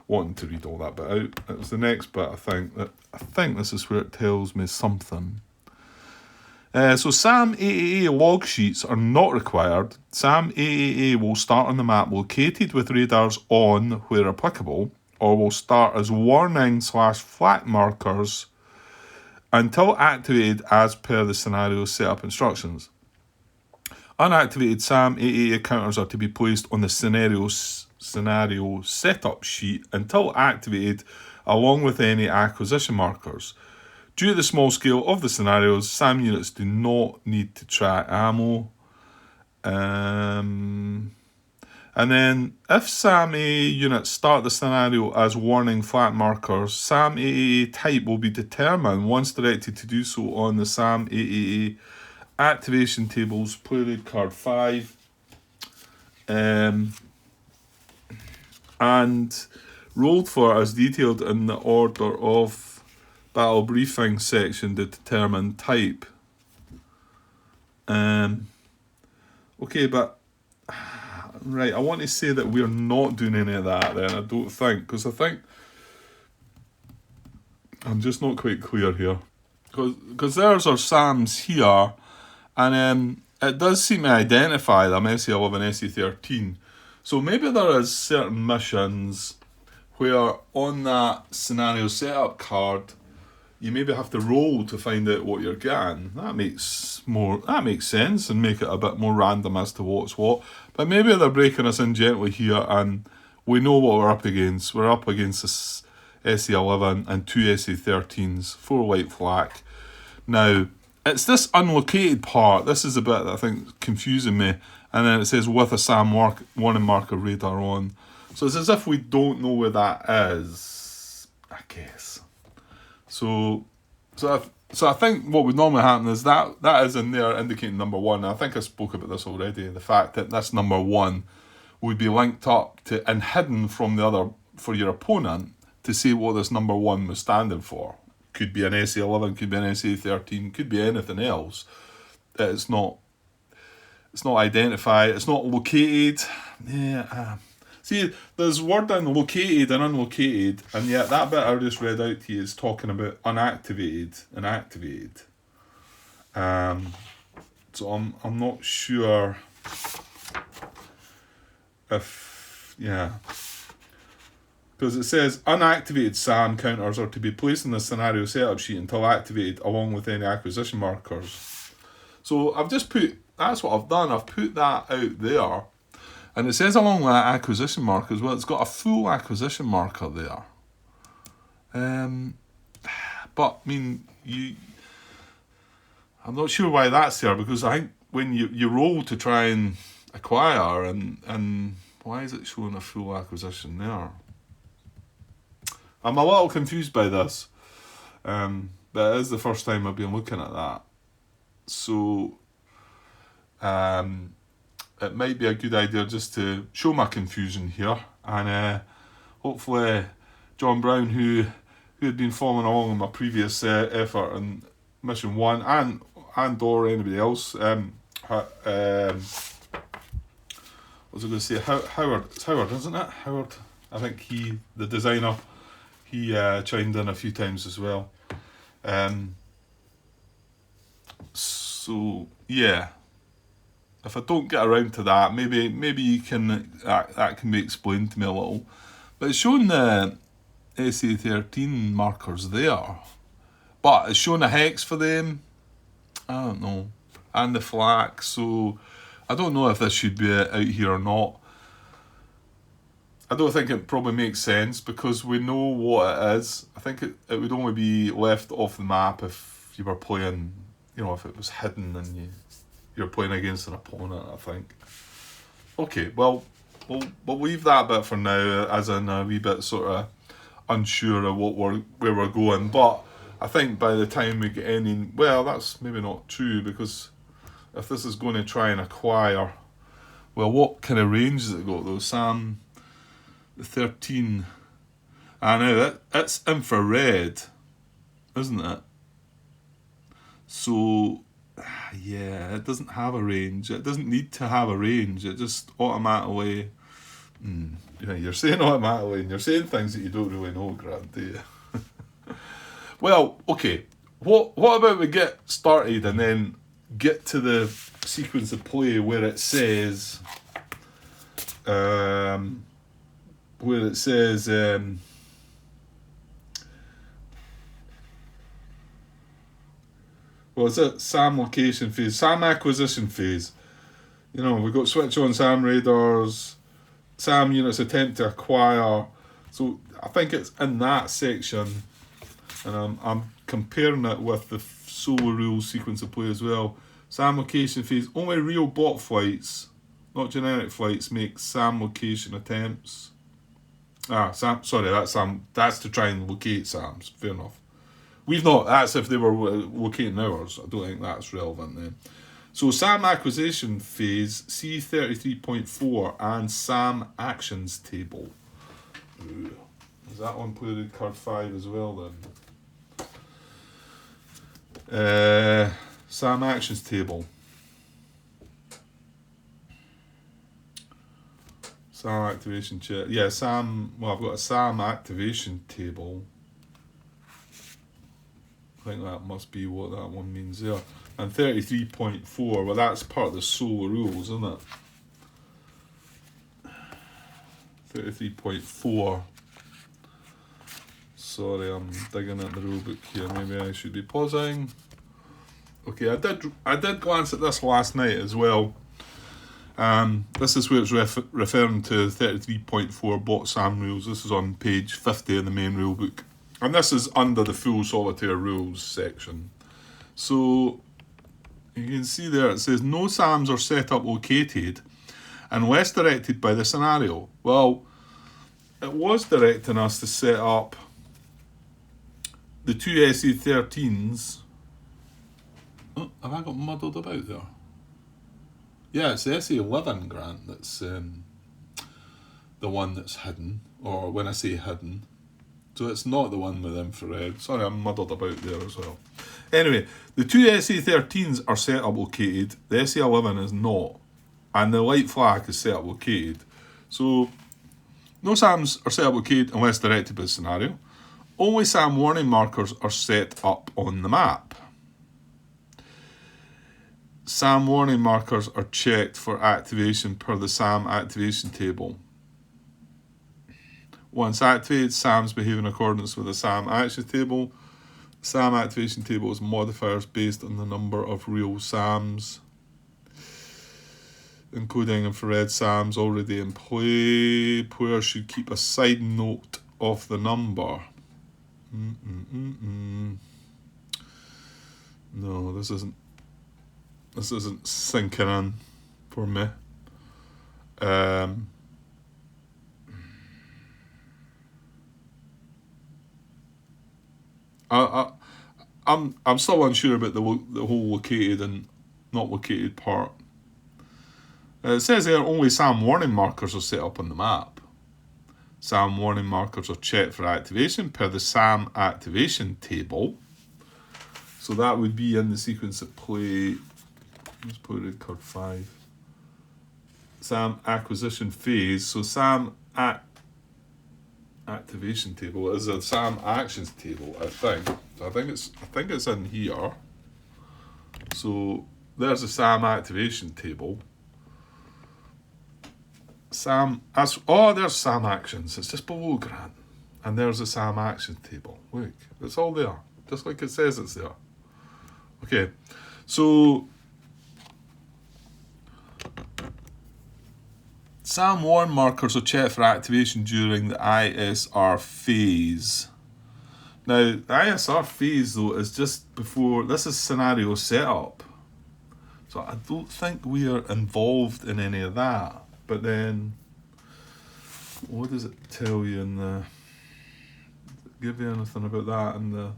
wanting to read all that bit out. It was the next bit, I think this is where it tells me something. So SAM AAA log sheets are not required. SAM AAA will start on the map located with radars on where applicable, or will start as warning/flat markers until activated as per the scenario setup instructions. Unactivated SAM AAA counters are to be placed on the scenario setup sheet until activated, along with any acquisition markers. Due to the small scale of the scenarios, SAM units do not need to track ammo. And then, if SAM AA units start the scenario as warning flat markers, SAM AAA type will be determined once directed to do so on the SAM AAA activation tables, playload card 5. And rolled for as detailed in the order of battle briefing section to determine type. Okay, but right, I want to say that we're not doing any of that then, I don't think, because I think I'm just not quite clear here. Because there's our SAMs here, and it does seem to identify them, SE11, SE13. So maybe there is certain missions where on that scenario setup card, you maybe have to roll to find out what you're getting. That makes sense and make it a bit more random as to what's what. But maybe they're breaking us in gently here, and we know what we're up against. We're up against this SE11 and 2 SE13s, 4 white flak. Now, it's this unlocated part. This is the bit that I think is confusing me. And then it says with a SAM 1 and marker radar on. So it's as if we don't know where that is, I guess. So I think what would normally happen is that is in there indicating number 1. I think I spoke about this already. The fact that this number 1 would be linked up to and hidden from the other for your opponent to see what this number 1 was standing for. Could be an SE11, could be an SE13, could be anything else. It's not identified. It's not located. Yeah. See, there's word down located and unlocated, and yet that bit I just read out to you is talking about unactivated and activated. So I'm not sure if, yeah. Because it says unactivated SAM counters are to be placed in the scenario setup sheet until activated along with any acquisition markers. So I've just that's what I've done. I've put that out there. And it says along with that acquisition marker as well, it's got a full acquisition marker there. But, I mean, I'm not sure why that's there, because I think when you roll to try and acquire, and why is it showing a full acquisition there? I'm a little confused by this. But it is the first time I've been looking at that. So, it might be a good idea just to show my confusion here, and hopefully John Brown, who had been following along in my previous effort in Mission 1, and or anybody else, what was I going to say? Howard, it's Howard, isn't it? Howard, I think the designer, he chimed in a few times as well. So yeah. If I don't get around to that, maybe you can that can be explained to me a little. But it's showing the SE13 markers there, but it's showing a hex for them. I don't know, and the flak. So I don't know if this should be out here or not. I don't think it probably makes sense because we know what it is. I think it would only be left off the map if you were playing, if it was hidden and you're playing against an opponent, I think. Okay, well, we'll leave that bit for now, as in a wee bit sort of unsure of where we're going. But I think by the time we get any, well, that's maybe not true, because if this is going to try and acquire, well, what kind of range has it got though? SAM 13. I know that's infrared, isn't it? So yeah, it doesn't have a range. It doesn't need to have a range. It just automatically. You're saying automatically, and you're saying things that you don't really know, Grant, do you? Well, okay. What about we get started and then get to the sequence of play where it says, well, it's a SAM location phase, SAM acquisition phase. We've got switch on SAM radars, SAM units attempt to acquire. So I think it's in that section, and I'm comparing it with the solo rules sequence of play as well. SAM location phase, only real bot flights, not generic flights, make SAM location attempts. That's to try and locate SAMs, fair enough. That's if they were locating ours. I don't think that's relevant then. So SAM acquisition phase, C33.4 and SAM actions table. Ooh. Is that one included card 5 as well then? SAM actions table. SAM activation check. Yeah, I've got a SAM activation table. I think that must be what that one means there. And 33.4, well, that's part of the solo rules, isn't it? 33.4. Sorry, I'm digging at the rulebook here. Maybe I should be pausing. Okay, I did glance at this last night as well. This is where it's referring to 33.4 bot SAM rules. This is on page 50 in the main rulebook. And this is under the full solitaire rules section. So you can see there it says no SAMs are set up located unless directed by the scenario. Well, it was directing us to set up the two SE13s. Oh, have I got muddled about there? Yeah, it's the SE11 grant that's the one that's hidden, or when I say hidden. So it's not the one with infrared. Sorry, I'm muddled about there as well. Anyway, the two SE13s are set up located. The SE11 is not. And the light flag is set up located. So, no SAMs are set up located unless directed by the scenario. Only SAM warning markers are set up on the map. SAM warning markers are checked for activation per the SAM activation table. Once activated, SAMs behave in accordance with the SAM action table. SAM activation table is modifiers based on the number of real SAMs, including infrared SAMs already in play. Players should keep a side note of the number. No, this isn't sinking in for me. I'm still unsure about the whole located and not located part. It says there only SAM warning markers are set up on the map. SAM warning markers are checked for activation per the SAM activation table. So that would be in the sequence of play. Let's put it in card 5. SAM acquisition phase. So SAM activation table is a SAM actions table, I think. So I think it's in here. So there's a SAM activation table. There's SAM actions. It's just below grant. And there's a SAM action table. Look, it's all there. Just like it says it's there. Okay, so SAM warn markers are checked for activation during the ISR phase. Now, the ISR phase, though, is just before... This is scenario setup. So I don't think we are involved in any of that. But then, what does it tell you in the... Does it give you anything about that in the...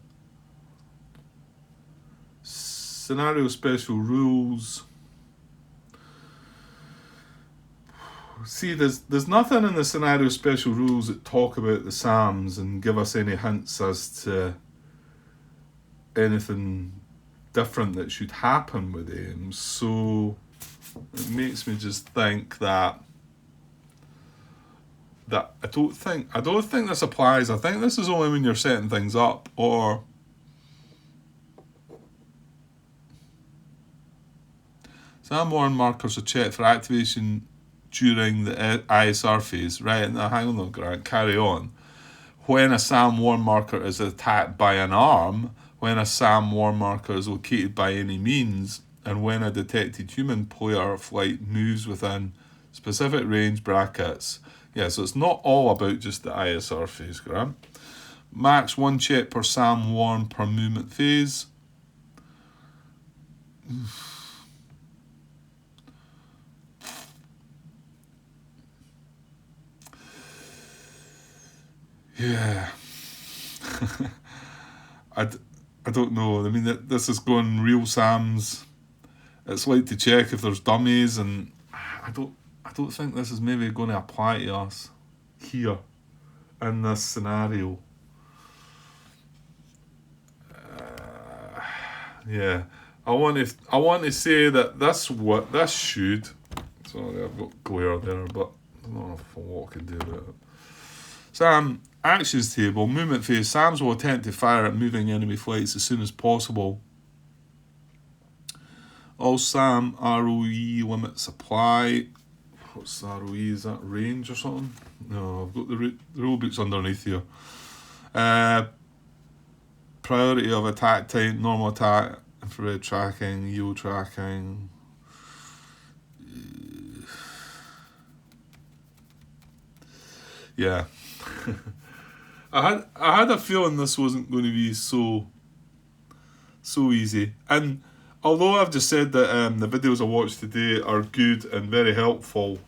Scenario special rules... See, there's nothing in the scenario special rules that talk about the SAMs and give us any hints as to anything different that should happen with them. So it makes me just think that I don't think this applies. I think this is only when you're setting things up, or SAM warn markers are checked for activation during the ISR phase. Right, now hang on, Grant, carry on. When a SAM warn marker is attacked by an arm, when a SAM warn marker is located by any means, and when a detected human player flight moves within specific range brackets. Yeah, so it's not all about just the ISR phase, Grant. Max 1 check per SAM warn per movement phase. Yeah. I don't know. I mean, this is going real SAMs. It's like to check if there's dummies, and I don't think this is maybe going to apply to us here in this scenario. Yeah, I want to say that this should. Sorry, I've got glare there, but I don't know what I can do about it. SAM actions table, movement phase. SAMs will attempt to fire at moving enemy flights as soon as possible. All SAM ROE limits apply. what's the ROE? Is that range or something? No, I've got the rule books underneath here. Priority of attack type, normal attack, infrared tracking, yield tracking. Yeah. I had a feeling this wasn't going to be so easy. And although I've just said that the videos I watched today are good and very helpful,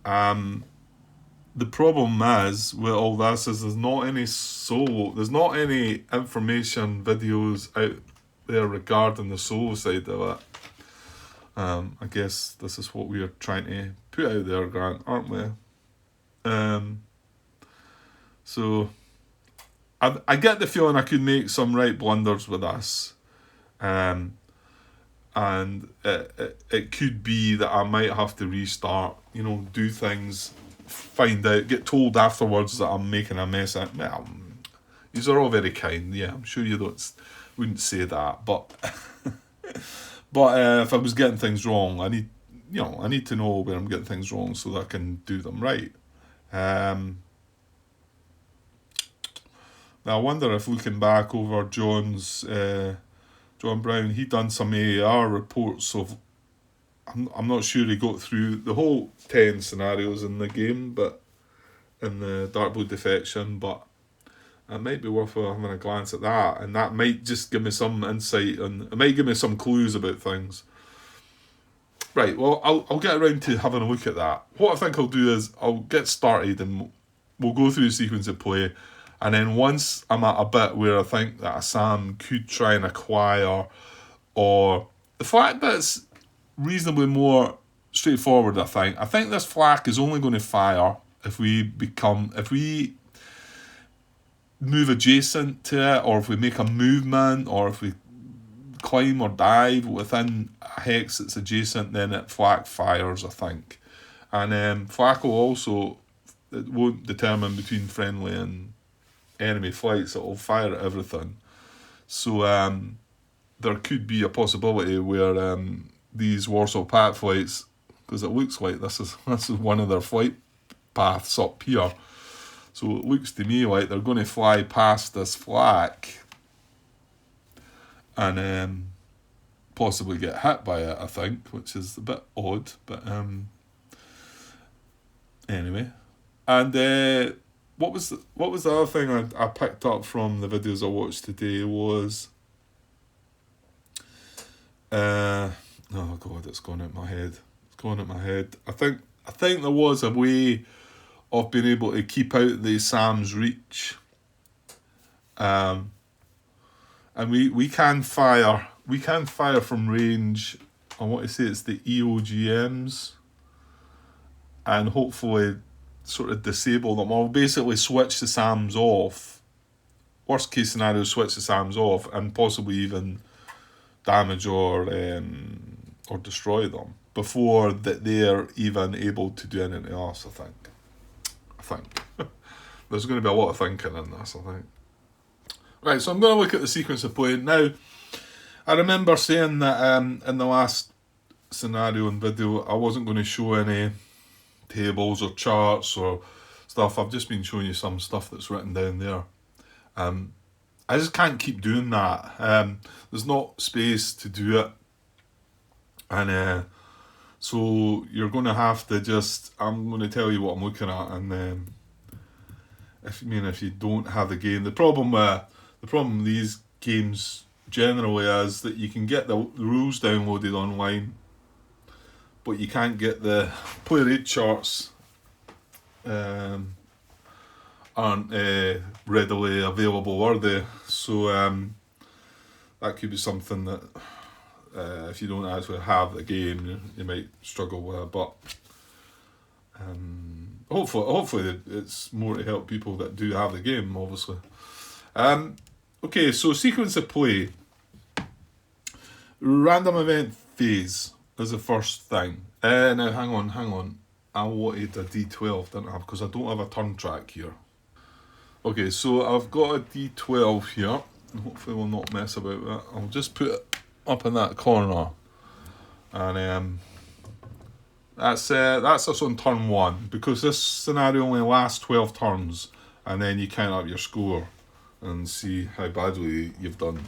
the problem is with all this is there's not any information videos out there regarding the solo side of it. I guess this is what we are trying to put out there, Grant, aren't we? So I get the feeling I could make some right blunders with this. And it could be that I might have to restart, do things, find out, get told afterwards that I'm making a mess. Well, these are all very kind. Yeah, I'm sure you wouldn't say that, but if I was getting things wrong, I need to know where I'm getting things wrong so that I can do them right. Now I wonder if looking back over John Brown, he done some AAR reports of. I'm not sure he got through the whole 10 scenarios in the game, but in the Dark Blue Defection, but it might be worth having a glance at that, and that might just give me some insight, and it might give me some clues about things. Right, well, I'll get around to having a look at that. What I think I'll do is I'll get started and we'll go through the sequence of play, and then once I'm at a bit where I think that a Sam could try and acquire, or the flak bit's reasonably more straightforward, I think this flak is only going to fire if we move adjacent to it, or if we make a movement, or if we climb or dive within a hex that's adjacent, then flak fires, I think. And flak will also, it won't determine between friendly and enemy flights, it will fire at everything. So there could be a possibility where these Warsaw Pact flights, because it looks like this is one of their flight paths up here, so it looks to me like they're going to fly past this flak and possibly get hit by it, I think, which is a bit odd, but anyway. And what was the other thing I picked up from the videos I watched today was oh god, it's gone out my head. I think there was a way of being able to keep out the Sam's reach. And we can fire from range. I want to say it's the EOGMs, and hopefully sort of disable them, or basically switch the SAMs off. Worst case scenario, switch the SAMs off and possibly even damage or destroy them before that they're even able to do anything else, I think. There's going to be a lot of thinking in this, I think. Right, so I'm going to look at the sequence of play. Now, I remember saying that in the last scenario and video, I wasn't going to show any tables or charts or stuff. I've just been showing you some stuff that's written down there. I just can't keep doing that. There's not space to do it. And so you're going to have to I'm going to tell you what I'm looking at, and if you don't have the game, the problem with these games generally is that you can get the rules downloaded online, but you can't get the player rate charts. Aren't readily available, are they? So that could be something that if you don't actually have the game, you might struggle with. But hopefully it's more to help people that do have the game, obviously. Okay, so sequence of play. Random event phase is the first thing. Now hang on. I wanted a D12, didn't I? Because I don't have a turn track here. Okay, so I've got a D12 here. Hopefully we'll not mess about with it. I'll just put it up in that corner. And That's us on turn 1, because this scenario only lasts 12 turns, and then you count up your score and see how badly you've done,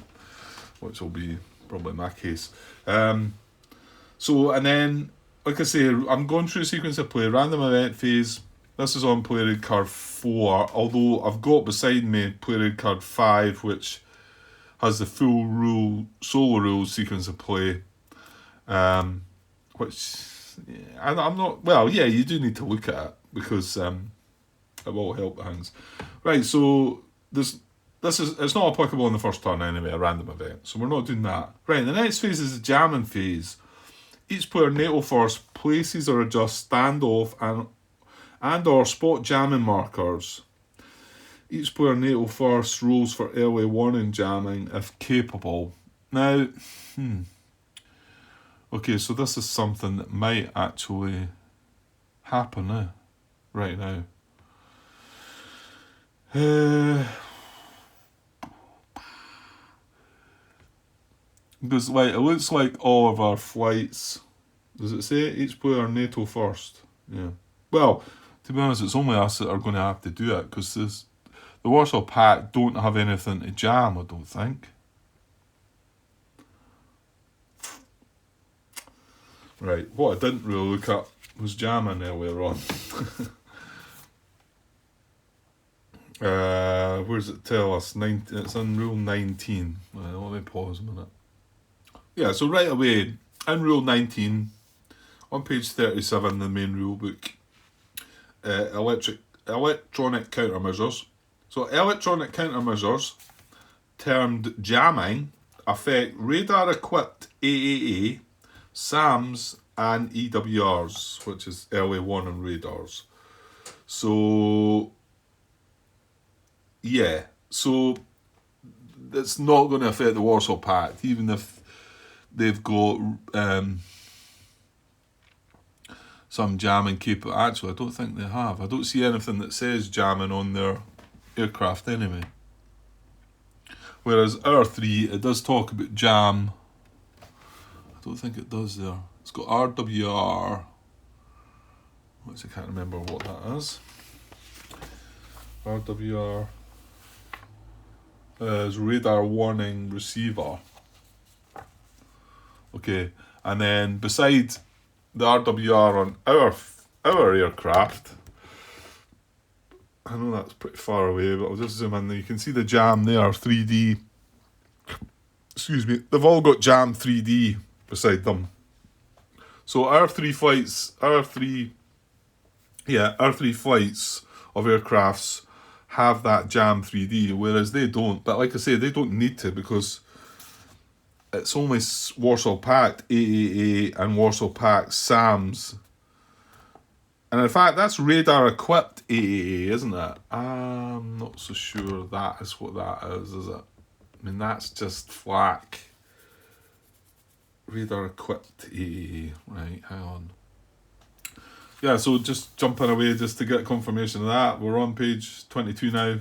which will be probably my case. So, and then, like I say, I'm going through a sequence of play. Random event phase. This is on play rate card 4, although I've got beside me play rate card 5, which has the full solo rules sequence of play. Which, I'm not, well, yeah, you do need to look at it, because it will help things. Right, so it's not applicable in the first turn anyway, a random event, so we're not doing that. Right, the next phase is the jamming phase. Each player NATO first places or adjusts standoff and or spot jamming markers. Each player NATO first rolls for early warning jamming if capable. Now, okay, so this is something that might actually happen right now. Because it looks like all of our flights. Does it say each player NATO first? Yeah. Well, to be honest, it's only us that are going to have to do it, because the Warsaw Pact don't have anything to jam, I don't think. Right, what I didn't really look at was jamming earlier on. Where does it tell us? It's in Rule 19. Let me pause a minute. Yeah, so right away, in Rule 19, on page 37 in the main rule book, electronic countermeasures. So electronic countermeasures, termed jamming, affect radar-equipped AAA, SAMs, and EWRs, which is early warning radars. So, yeah, so it's not going to affect the Warsaw Pact, even if they've got some jamming capable. Actually, I don't think they have. I don't see anything that says jamming on their aircraft anyway. Whereas our 3, it does talk about jam. I don't think it does there. It's got RWR. I can't remember what that is. RWR is radar warning receiver. Okay, and then beside the RWR on our aircraft, I know that's pretty far away, but I'll just zoom in there. You can see the jam there, 3D. Excuse me, they've all got jam 3D beside them. So our three flights of aircrafts have that jam 3D, whereas they don't. But like I say, they don't need to, because it's only Warsaw Pact AAA and Warsaw Pact SAMs. And in fact, that's radar-equipped AAA, isn't it? I'm not so sure that is what that is it? I mean, that's just flak. Radar-equipped AAA. Right, hang on. Yeah, so just jumping away just to get confirmation of that. We're on page 22 now,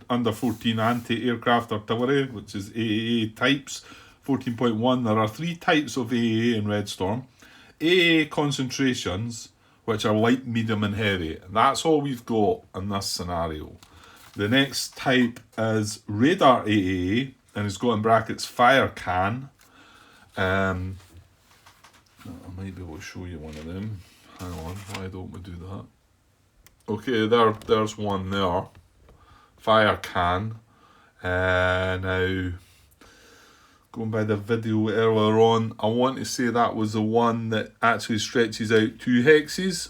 under 14 anti-aircraft artillery, which is AAA types. 14.1, there are 3 types of AAA in Red Storm. AAA concentrations, which are light, medium and heavy. That's all we've got in this scenario. The next type is radar AAA, and it's got in brackets fire can. I might be able to show you one of them. Hang on, why don't we do that? Okay, there's one there. Fire can. Now, going by the video earlier on, I want to say that was the one that actually stretches out 2 hexes.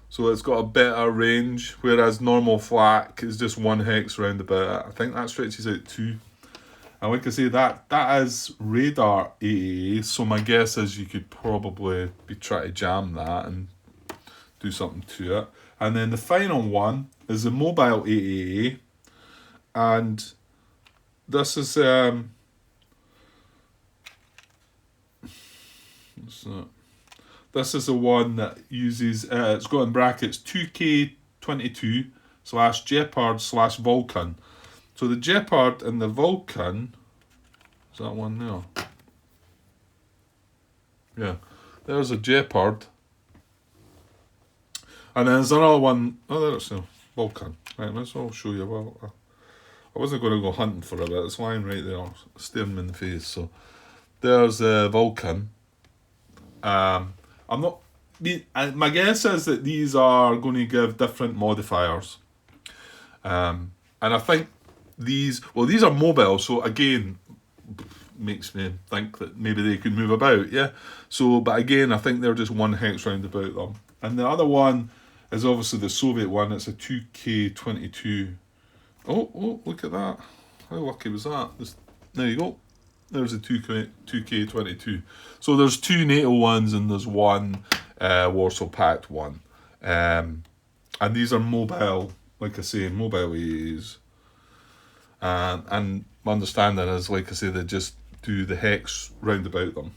So it's got a better range, whereas normal flak is just 1 hex round about it. I think that stretches out 2. And like I say, that is radar AAA, so my guess is you could probably be trying to jam that and do something to it. And then the final one is the mobile AAA, and this is this is the one that uses it's got in brackets 2K22 / Jeopard / Vulcan. So the Jeopard and the Vulcan, is that one there? Yeah. There's a Jeopard. And then there's another one. Oh, there's a Vulcan. Right, I'll show you. Well, I wasn't going to go hunting for it, but it's lying right there, staring me in the face. So there's a Vulcan. I'm not. My guess is that these are going to give different modifiers. And I think these are mobile, so again, makes me think that maybe they could move about, yeah. So, but again, I think they're just one hex round about them. And the other one is obviously the Soviet one. It's a 2K22. Oh, look at that. How lucky was that? There you go. There's a 2K22. So there's two NATO ones and there's one Warsaw Pact one. And these are mobile, like I say, mobile AAs. And my understanding is, like I say, they just do the hex round about them.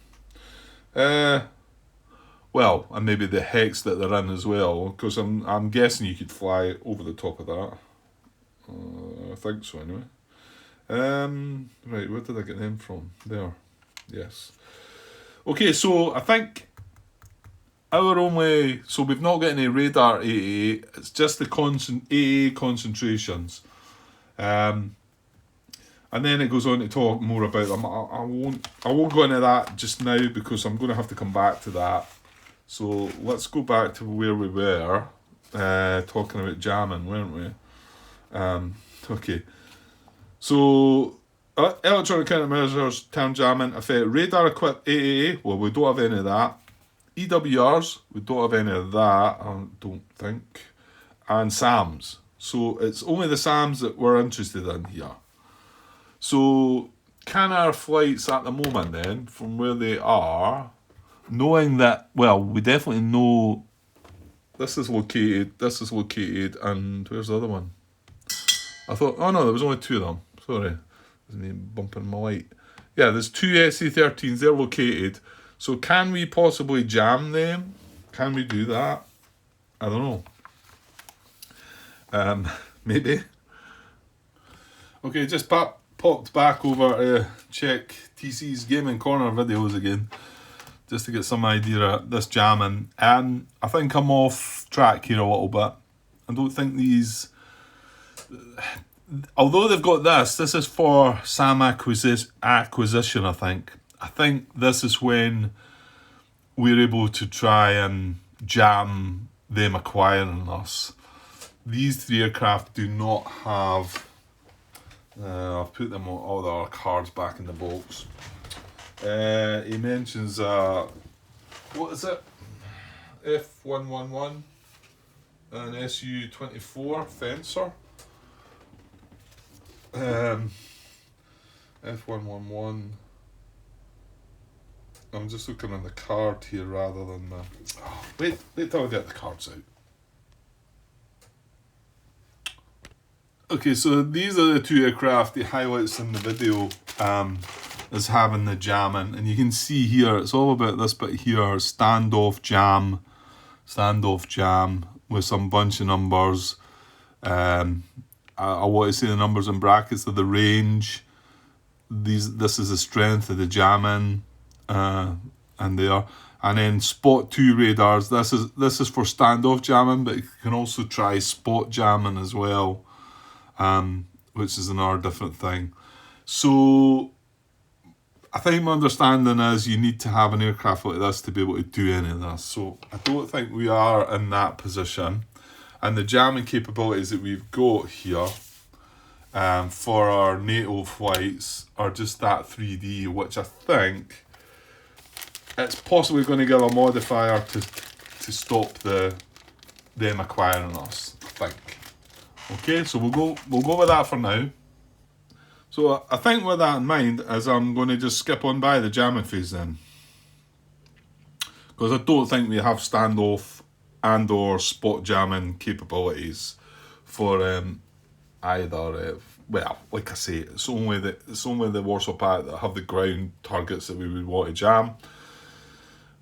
Well, and maybe the hex that they're in as well, because I'm guessing you could fly over the top of that. I think so anyway. Right, where did I get them from? There. Yes. Okay, so I think so we've not got any radar AA, it's just the AA concentrations. And then it goes on to talk more about them. I won't go into that just now because I'm going to have to come back to that. So let's go back to where we were, talking about jamming, weren't we? Okay. So electronic countermeasures, term jamming, affect radar equipped AAA. Well, we don't have any of that. EWRs, we don't have any of that, I don't think. And SAMs. So it's only the SAMs that we're interested in here. So can our flights at the moment then, from where they are, knowing that, well, we definitely know this is located, and where's the other one? I thought, oh no, there was only two of them. Sorry, isn't he bumping my light? Yeah, there's two SC13s, they're located. So can we possibly jam them? Can we do that? I don't know. Maybe. Okay, just popped back over to check TC's Gaming Corner videos again, just to get some idea of this jamming. And I think I'm off track here a little bit. I don't think these, although they've got this is for SAM acquisition, I think. I think this is when we're able to try and jam them acquiring us. These three aircraft do not have, I've put them all the cards back in the box. He mentions, what is it? F111, an SU-24 Fencer. F111. I'm just looking on the card here rather than the... Oh, wait till I get the cards out. Okay, so these are the two aircraft he highlights in the video as having the jamming. And you can see here, it's all about this bit here, standoff jam with some bunch of numbers. I want to say the numbers in brackets of the range. This is the strength of the jamming. And there, and then spot 2 radars. This is for standoff jamming, but you can also try spot jamming as well, which is another different thing. So I think my understanding is you need to have an aircraft like this to be able to do any of this. So I don't think we are in that position, and the jamming capabilities that we've got here for our NATO flights are just that 3D, which I think it's possibly going to give a modifier to stop them acquiring us, I think. Okay, so we'll go with that for now. So I think with that in mind, as I'm going to just skip on by the jamming phase then, because I don't think we have standoff and or spot jamming capabilities for either. Well, like I say, it's only the Warsaw Pact that have the ground targets that we would want to jam.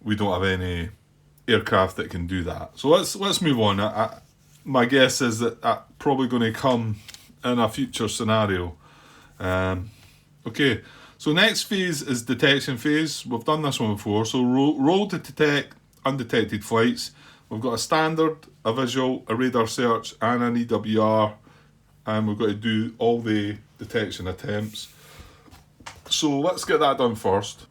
We don't have any aircraft that can do that. So let's move on. My guess is that that's probably going to come in a future scenario. Okay, So next phase is detection phase. We've done this one before. So roll to detect undetected flights. We've got a standard, a visual, a radar search, and an EWR. And we've got to do all the detection attempts. So let's get that done first.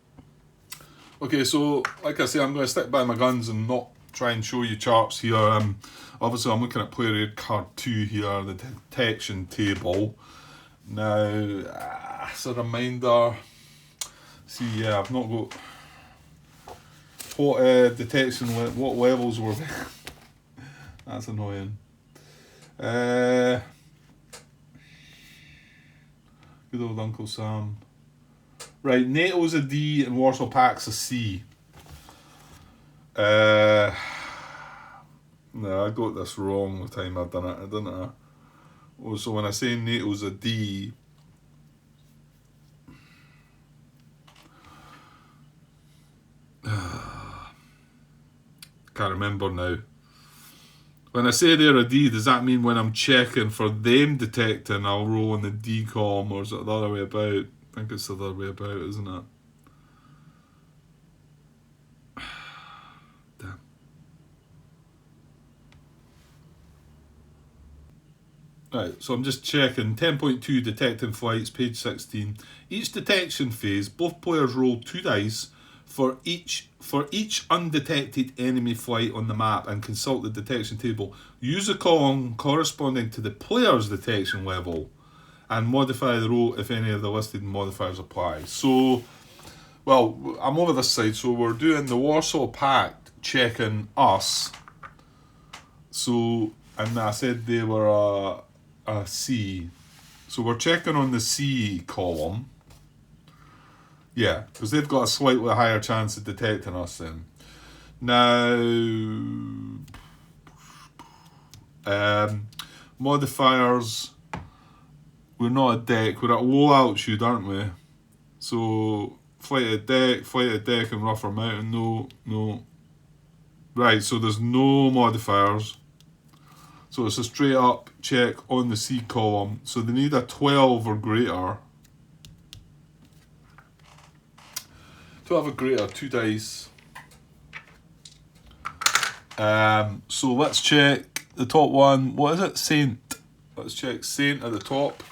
Okay, so like I say, I'm going to stick by my guns and not try and show you charts here. Obviously, I'm looking at player aid card 2 here, the detection table. Now, as a reminder, see, yeah, I've not got what detection, what levels were they? That's annoying. Good old Uncle Sam. Right, NATO's a D and Warsaw Pact's a C. No, I got this wrong the time I've done it, didn't I? Oh, so when I say NATO's a D, can't remember now. When I say they're a D, does that mean when I'm checking for them detecting, I'll roll on the D column, or is it the other way about? I think it's the other way about, isn't it? Damn. Right, so I'm just checking. 10.2 detecting flights, page 16. Each detection phase, both players roll 2 dice for each undetected enemy flight on the map and consult the detection table. Use a column corresponding to the player's detection level and modify the roll if any of the listed modifiers apply. So, well, I'm over this side, so we're doing the Warsaw Pact checking us. So, and I said they were a C. So we're checking on the C column. Yeah, because they've got a slightly higher chance of detecting us then. Now, modifiers, we're not at deck, we're at low altitude, aren't we? So, flight at deck and rougher mountain, no. Right, so there's no modifiers. So it's a straight up check on the C column. So they need a 12 or greater. 12 or greater, 2 dice. So let's check the top one. What is it? Saint. Let's check Saint at the top.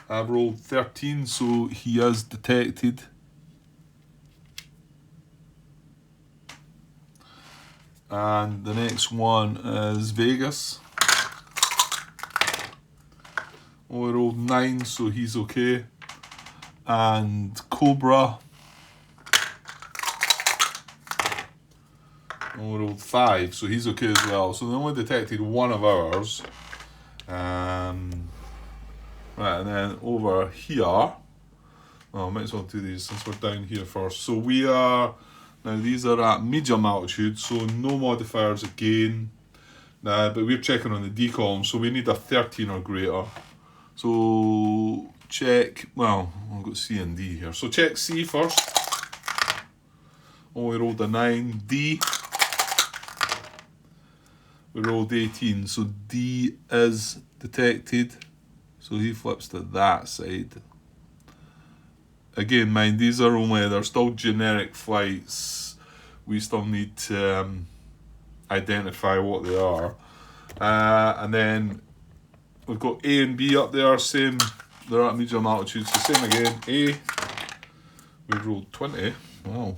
I've rolled 13, so he is detected. And the next one is Vegas. Oh, I rolled 9, so he's okay. And Cobra. Oh, I rolled 5, so he's okay as well. So they only detected one of ours. Right, and then over here, well, I might as well do these since we're down here first. So we are, now these are at medium altitude, so no modifiers again. But we're checking on the D column, so we need a 13 or greater. So check, well, I've got C and D here. So check C first. Oh, we rolled a 9. D. We rolled 18, so D is detected. So he flips to that side. Again, mind, these are only, they're still generic flights. We still need to identify what they are. And then we've got A and B up there, same, they're at medium altitude, so same again. A, we rolled 20, wow.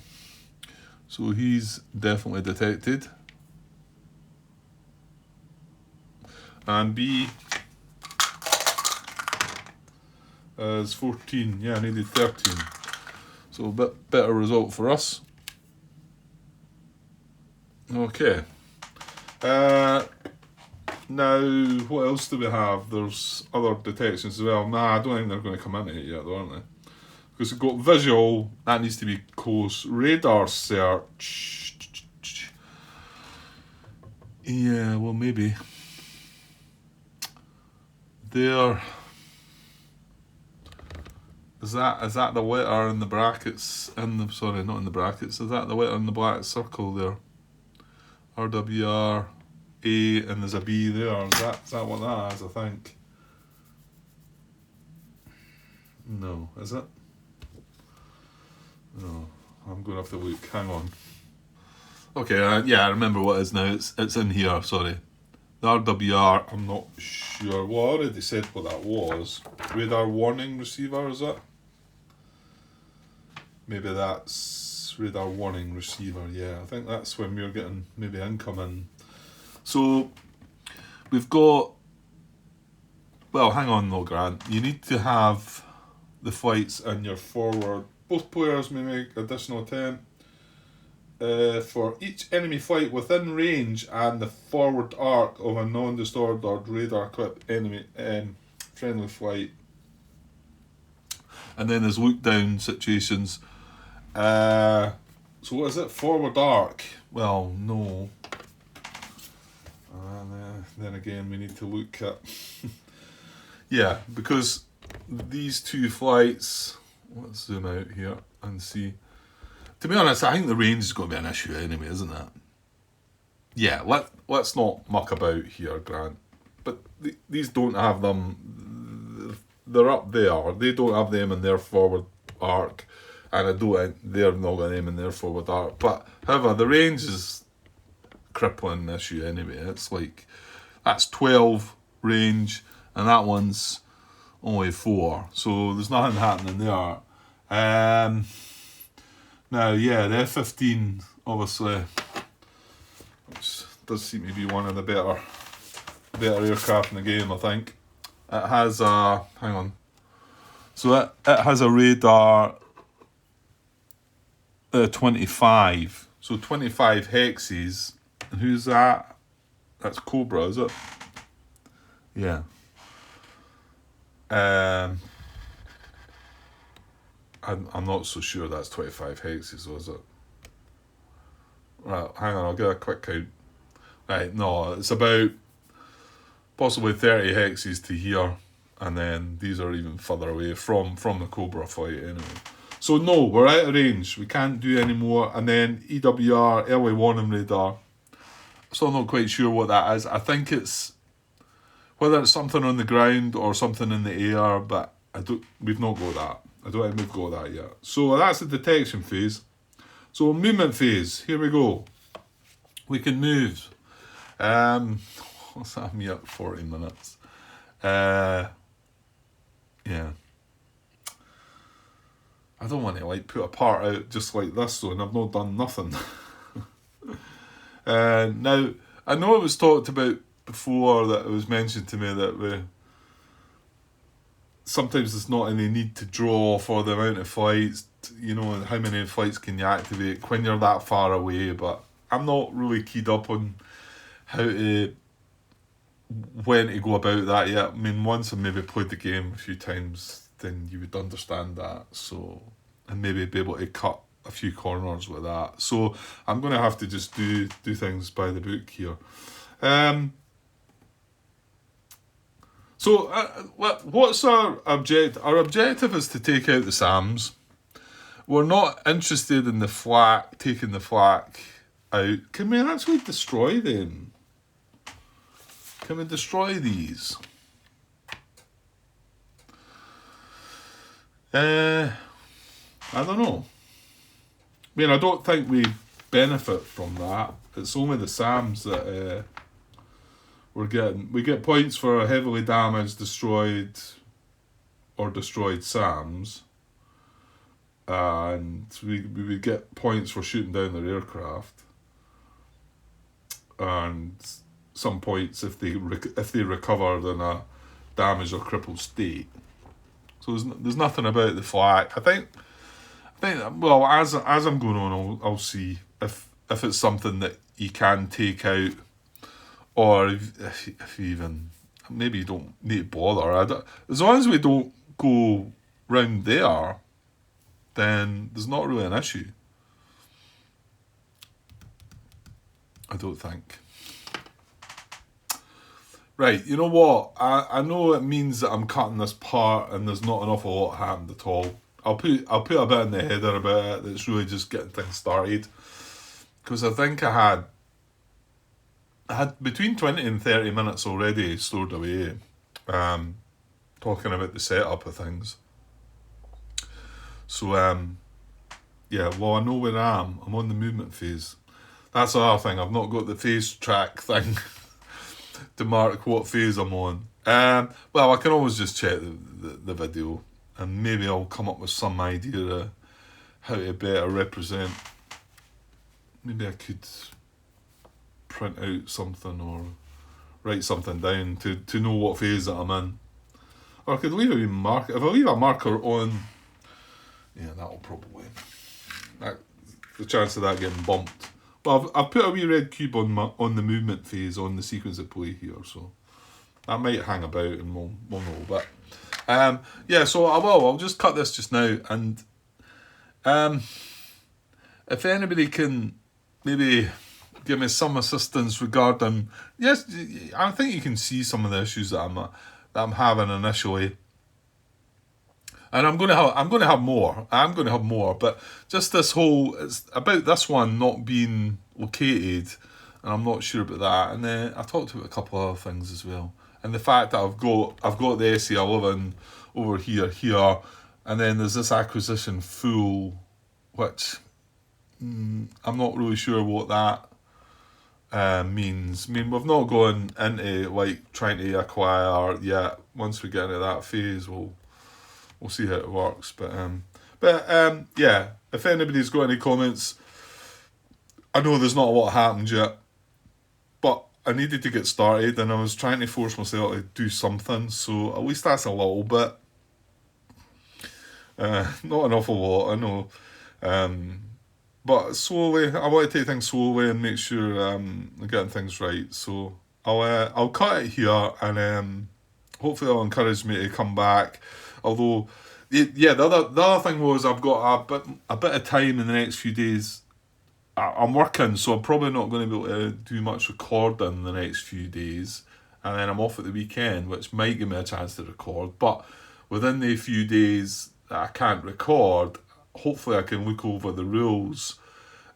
So he's definitely detected. And B is 14, yeah, I needed 13. So a bit better result for us. Okay. Now, what else do we have? There's other detections as well. Nah, I don't think they're going to come into it yet, though, aren't they? Because we've got visual, that needs to be close. Radar search. Yeah, well, maybe. There. Is that the letter in the brackets? Sorry, not in the brackets. Is that the letter in the black circle there? RWR, A, and there's a B there. Is that what that is? I think. No, is it? No, I'm going to have to look. Hang on. Okay, yeah, I remember what it is now. It's in here, sorry. The RWR, I'm not sure. Well, I already said what that was. Radar warning receiver, is it? Maybe that's radar warning receiver, yeah. I think that's when we're getting maybe incoming. So, we've got... Well, hang on though, Grant. You need to have the flights in your forward. Both players may make additional attempt. For each enemy flight within range and the forward arc of a non-distorted radar-equipped enemy friendly flight. And then there's look-down situations. So what is it? Forward arc? Well, no. And then again, we need to look at... yeah, because these two flights... Let's zoom out here and see... To be honest, I think the range is going to be an issue anyway, isn't it? Yeah, let's not muck about here, Grant. But these don't have them. They're up there. They don't have them in their forward arc, and they're not going to them in their forward arc. But however, the range is a crippling issue anyway. It's like that's 12 range, and that one's only 4. So there's nothing happening there. Now, yeah, the F-15, obviously, which does seem to be one of the better aircraft in the game, I think. It has a... Hang on. So it has a radar 25. So 25 hexes. And who's that? That's Cobra, is it? Yeah. I'm not so sure that's 25 hexes, though, is it? Right, hang on, I'll get a quick count. Right, no, it's about possibly 30 hexes to here, and then these are even further away from the Cobra flight anyway. So no, we're out of range. We can't do any more. And then EWR, early warning radar. Still not quite sure what that is. I think it's whether it's something on the ground or something in the air, but we've not got that. I don't think we've got that yet. So that's the detection phase. So movement phase, here we go. We can move. What's that me up 40 minutes? Yeah. I don't want to put a part out just like this though, and I've not done nothing. Now, I know it was talked about before, that it was mentioned to me that sometimes there's not any need to draw for the amount of flights, and how many flights can you activate when you're that far away, but I'm not really keyed up on when to go about that yet. I mean, once I maybe played the game a few times, then you would understand that, so, and maybe be able to cut a few corners with that. So I'm going to have to just do things by the book here. So, what's our objective? Our objective is to take out the SAMs. We're not interested in the flak, taking the flak out. Can we actually destroy them? Can we destroy these? I don't know. I mean, I don't think we benefit from that. It's only the SAMs that... We get points for heavily damaged, destroyed, or destroyed SAMs, and we would get points for shooting down their aircraft, and some points if they recovered in a damaged or crippled state. So there's nothing about the flak. I think well, as I'm going on, I'll see if it's something that you can take out. Or if you even, maybe you don't need to bother. As long as we don't go round there, then there's not really an issue. I don't think. Right, you know what? I know it means that I'm cutting this part and there's not an awful lot happened at all. I'll put a bit in the header about it that's really just getting things started. Because I think I had between 20 and 30 minutes already stored away, talking about the setup of things. So, yeah, well, I know where I am. I'm on the movement phase. That's the other thing. I've not got the phase track thing to mark what phase I'm on. Well, I can always just check the video, and maybe I'll come up with some idea of how to better represent. Maybe I could print out something or write something down to know what phase that I'm in. Or I could leave a wee marker. If I leave a marker on, yeah, that'll probably, the chance of that getting bumped. Well, I've put a wee red cube on the movement phase on the sequence of play here, so that might hang about and we'll know. But yeah, so I'll just cut this just now, and if anybody can maybe give me some assistance regarding, yes, I think you can see some of the issues that I'm having initially, and I'm going to have more. But just this whole, it's about this one not being located, and I'm not sure about that. And then I talked about a couple of other things as well, and the fact that I've got the SE11 over here, and then there's this acquisition full, which I'm not really sure what that means. I mean, we've not gone into like trying to acquire yet. Once we get into that phase, we'll see how it works. But yeah, if anybody's got any comments, I know there's not a lot happened yet, but I needed to get started, and I was trying to force myself to do something. So at least that's a little bit. Not an awful lot, I know. But slowly, I want to take things slowly and make sure I'm getting things right. So I'll cut it here, and hopefully it'll encourage me to come back. Although, yeah, the other thing was I've got a bit of time in the next few days. I'm working, so I'm probably not going to be able to do much recording the next few days, and then I'm off at the weekend, which might give me a chance to record. But within the few days that I can't record, hopefully I can look over the rules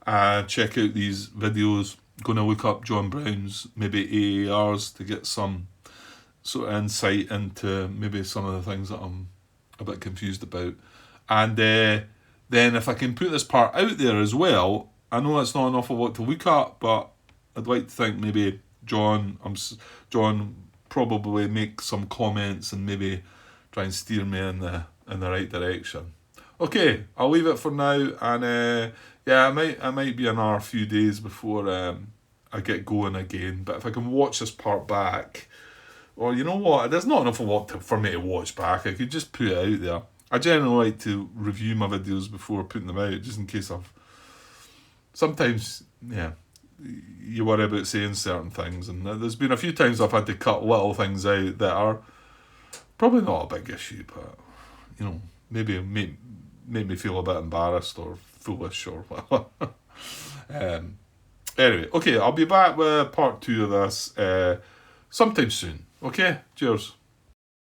and check out these videos. Going to look up John Brown's maybe AARs to get some sort of insight into maybe some of the things that I'm a bit confused about. And then if I can put this part out there as well, I know it's not an awful lot to look at, but I'd like to think maybe John probably make some comments and maybe try and steer me in the right direction. Okay, I'll leave it for now, and yeah, I might be another few days before I get going again. But if I can watch this part back, or you know what, there's not enough of what for me to watch back. I could just put it out there. I generally like to review my videos before putting them out, just in case sometimes, yeah, you worry about saying certain things, and there's been a few times I've had to cut little things out that are probably not a big issue, but you know, maybe make me feel a bit embarrassed or foolish or whatever. Anyway, okay, I'll be back with part 2 of this sometime soon. Okay, cheers.